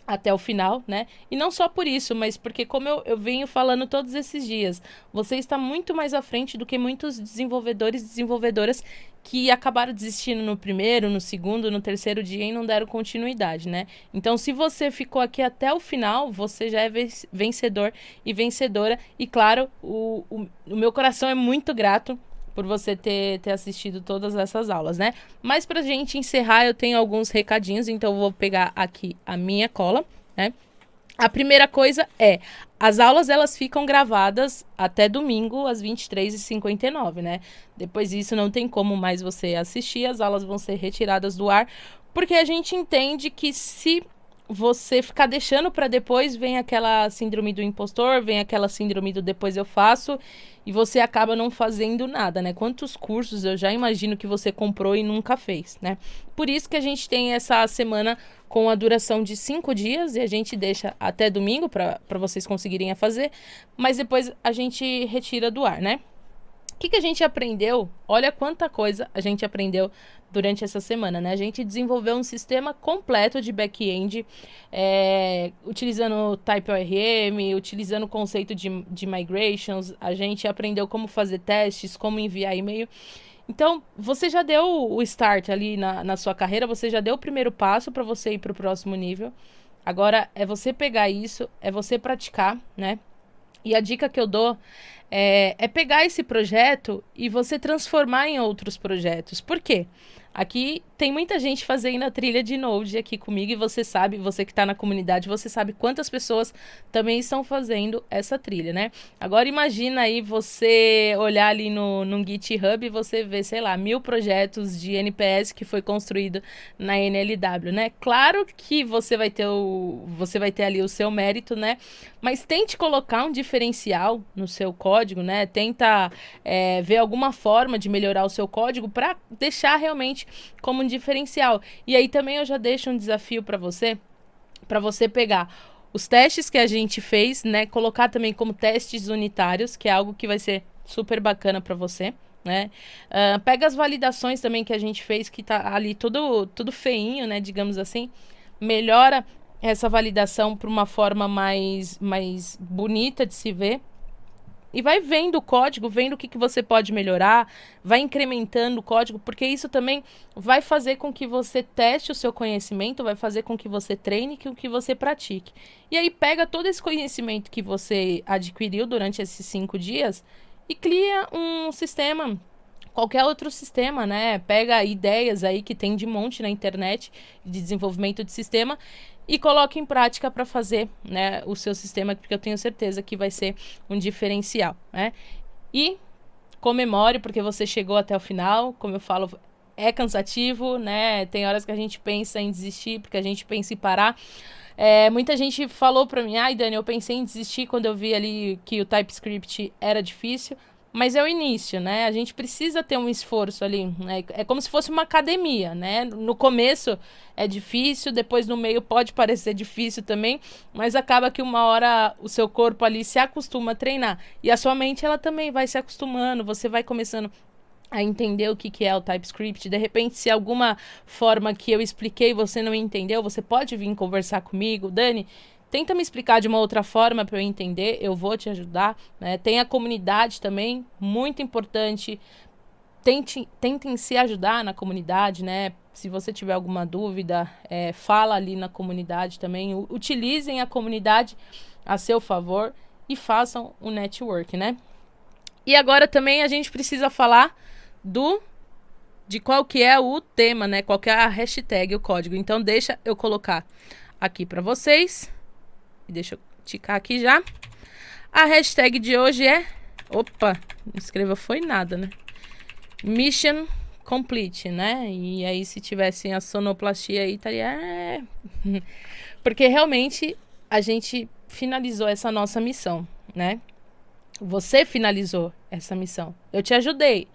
até o final, né? E não só por isso, mas porque como eu venho falando todos esses dias, você está muito mais à frente do que muitos desenvolvedores e desenvolvedoras que acabaram desistindo no primeiro, no segundo, no terceiro dia e não deram continuidade, né? Então, se você ficou aqui até o final, você já é vencedor e vencedora. E, claro, o meu coração é muito grato por você ter assistido todas essas aulas, né? Mas pra gente encerrar, eu tenho alguns recadinhos, então eu vou pegar aqui a minha cola, né? A primeira coisa as aulas elas ficam gravadas até domingo às 23h59, né? Depois disso não tem como mais você assistir, as aulas vão ser retiradas do ar, porque a gente entende que se você ficar deixando para depois, vem aquela síndrome do impostor, vem aquela síndrome do depois eu faço, e você acaba não fazendo nada, né? Quantos cursos eu já imagino que você comprou e nunca fez, né? Por isso que a gente tem essa semana com a duração de 5 dias, e a gente deixa até domingo para vocês conseguirem fazer, mas depois a gente retira do ar, né? O que a gente aprendeu? Olha quanta coisa a gente aprendeu durante essa semana, né? A gente desenvolveu um sistema completo de back-end, utilizando TypeORM, utilizando o conceito de migrations, a gente aprendeu como fazer testes, como enviar e-mail. Então, você já deu o start ali na sua carreira, você já deu o primeiro passo para você ir para o próximo nível. Agora, é você pegar isso, é você praticar, né? E a dica que eu dou é pegar esse projeto e você transformar em outros projetos. Por quê? Aqui tem muita gente fazendo a trilha de Node aqui comigo e você sabe, você que está na comunidade, você sabe quantas pessoas também estão fazendo essa trilha, né? Agora imagina aí você olhar ali no GitHub e você ver, sei lá, 1000 projetos de NPS que foi construído na NLW, né? Claro que você vai ter ali o seu mérito, né? Mas tente colocar um diferencial no seu código, né? Tenta ver alguma forma de melhorar o seu código para deixar realmente como um diferencial. E aí também eu já deixo um desafio para você pegar os testes que a gente fez, né? Colocar também como testes unitários, que é algo que vai ser super bacana para você, né? Pega as validações também que a gente fez, que tá ali tudo feinho, né? Digamos assim. Melhora essa validação para uma forma mais bonita de se ver. E vai vendo o código, vendo o que você pode melhorar, vai incrementando o código, porque isso também vai fazer com que você teste o seu conhecimento, vai fazer com que você treine, com que você pratique. E aí pega todo esse conhecimento que você adquiriu durante esses 5 dias e cria um sistema, qualquer outro sistema, né? Pega ideias aí que tem de monte na internet de desenvolvimento de sistema e coloque em prática para fazer, né, o seu sistema, porque eu tenho certeza que vai ser um diferencial, né? E comemore, porque você chegou até o final. Como eu falo, é cansativo, né? Tem horas que a gente pensa em desistir, porque a gente pensa em parar. Muita gente falou para mim, ai, Dani, eu pensei em desistir quando eu vi ali que o TypeScript era difícil. Mas é o início, né? A gente precisa ter um esforço ali, né? É como se fosse uma academia, né? No começo é difícil, depois no meio pode parecer difícil também, mas acaba que uma hora o seu corpo ali se acostuma a treinar. E a sua mente, ela também vai se acostumando, você vai começando a entender o que é o TypeScript. De repente, se alguma forma que eu expliquei você não entendeu, você pode vir conversar comigo. Dani, tenta me explicar de uma outra forma para eu entender, eu vou te ajudar, né? Tem a comunidade também, muito importante. Tentem se ajudar na comunidade, né? Se você tiver alguma dúvida, fala ali na comunidade também. Utilizem a comunidade a seu favor e façam o network, né? E agora também a gente precisa falar de qual que é o tema, né? Qual que é a hashtag, o código. Então deixa eu colocar aqui para vocês. Deixa eu ticar aqui já. A hashtag de hoje é... Opa, não escreva foi nada, né? Mission Complete, né? E aí se tivesse a sonoplastia aí, estaria... Porque realmente a gente finalizou essa nossa missão, né? Você finalizou essa missão. Eu te ajudei.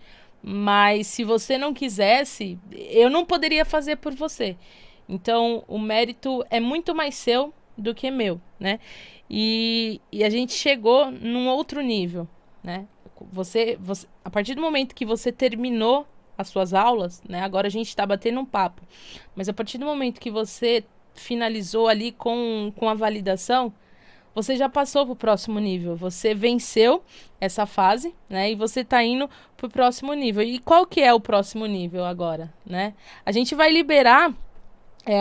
Mas se você não quisesse, eu não poderia fazer por você. Então, o mérito é muito mais seu do que meu, né? E a gente chegou num outro nível, né? Você, a partir do momento que você terminou as suas aulas, né? Agora a gente está batendo um papo. Mas a partir do momento que você finalizou ali com a validação, você já passou para o próximo nível. Você venceu essa fase, né? E você está indo para o próximo nível. E qual que é o próximo nível agora, né? A gente vai liberar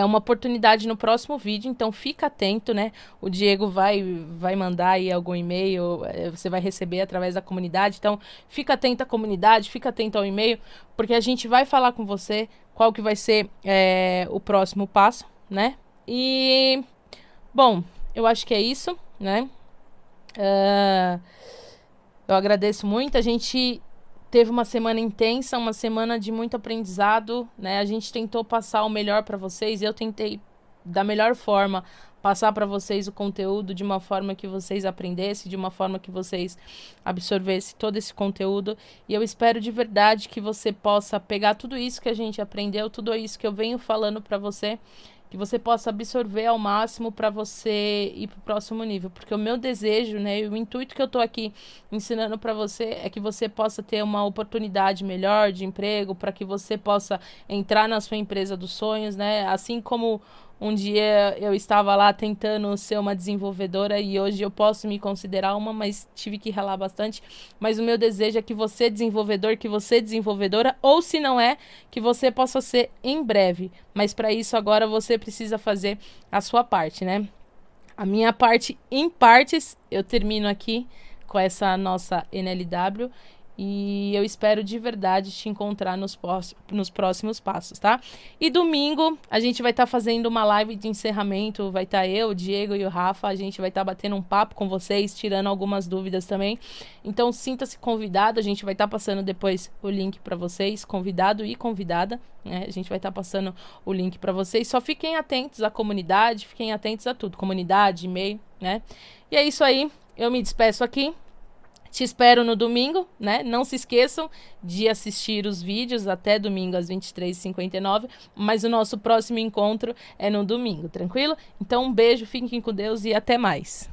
uma oportunidade no próximo vídeo, então fica atento, né? O Diego vai mandar aí algum e-mail, você vai receber através da comunidade. Então, fica atento à comunidade, fica atento ao e-mail, porque a gente vai falar com você qual que vai ser o próximo passo, né? E, bom, eu acho que é isso, né? Eu agradeço muito. A gente teve uma semana intensa, uma semana de muito aprendizado, né? A gente tentou passar o melhor para vocês. Eu tentei, da melhor forma, passar para vocês o conteúdo de uma forma que vocês aprendessem, de uma forma que vocês absorvessem todo esse conteúdo. E eu espero de verdade que você possa pegar tudo isso que a gente aprendeu, tudo isso que eu venho falando para você, que você possa absorver ao máximo para você ir para o próximo nível. Porque o meu desejo, né, e o intuito que eu tô aqui ensinando para você é que você possa ter uma oportunidade melhor de emprego, para que você possa entrar na sua empresa dos sonhos, né? Assim como um dia eu estava lá tentando ser uma desenvolvedora e hoje eu posso me considerar uma, mas tive que ralar bastante. Mas o meu desejo é que você, desenvolvedor, que você, desenvolvedora, ou se não é, que você possa ser em breve. Mas para isso agora você precisa fazer a sua parte, né? A minha parte em partes, eu termino aqui com essa nossa NLW. E eu espero de verdade te encontrar nos próximos passos, tá? E domingo a gente vai estar fazendo uma live de encerramento. Vai estar eu, o Diego e o Rafa. A gente vai estar batendo um papo com vocês, tirando algumas dúvidas também. Então sinta-se convidado. A gente vai estar passando depois o link para vocês, convidado e convidada, né? A gente vai estar passando o link para vocês. Só fiquem atentos à comunidade, fiquem atentos a tudo. Comunidade, e-mail, né? E é isso aí. Eu me despeço aqui. Te espero no domingo, né? Não se esqueçam de assistir os vídeos até domingo às 23h59, mas o nosso próximo encontro é no domingo, tranquilo? Então um beijo, fiquem com Deus e até mais.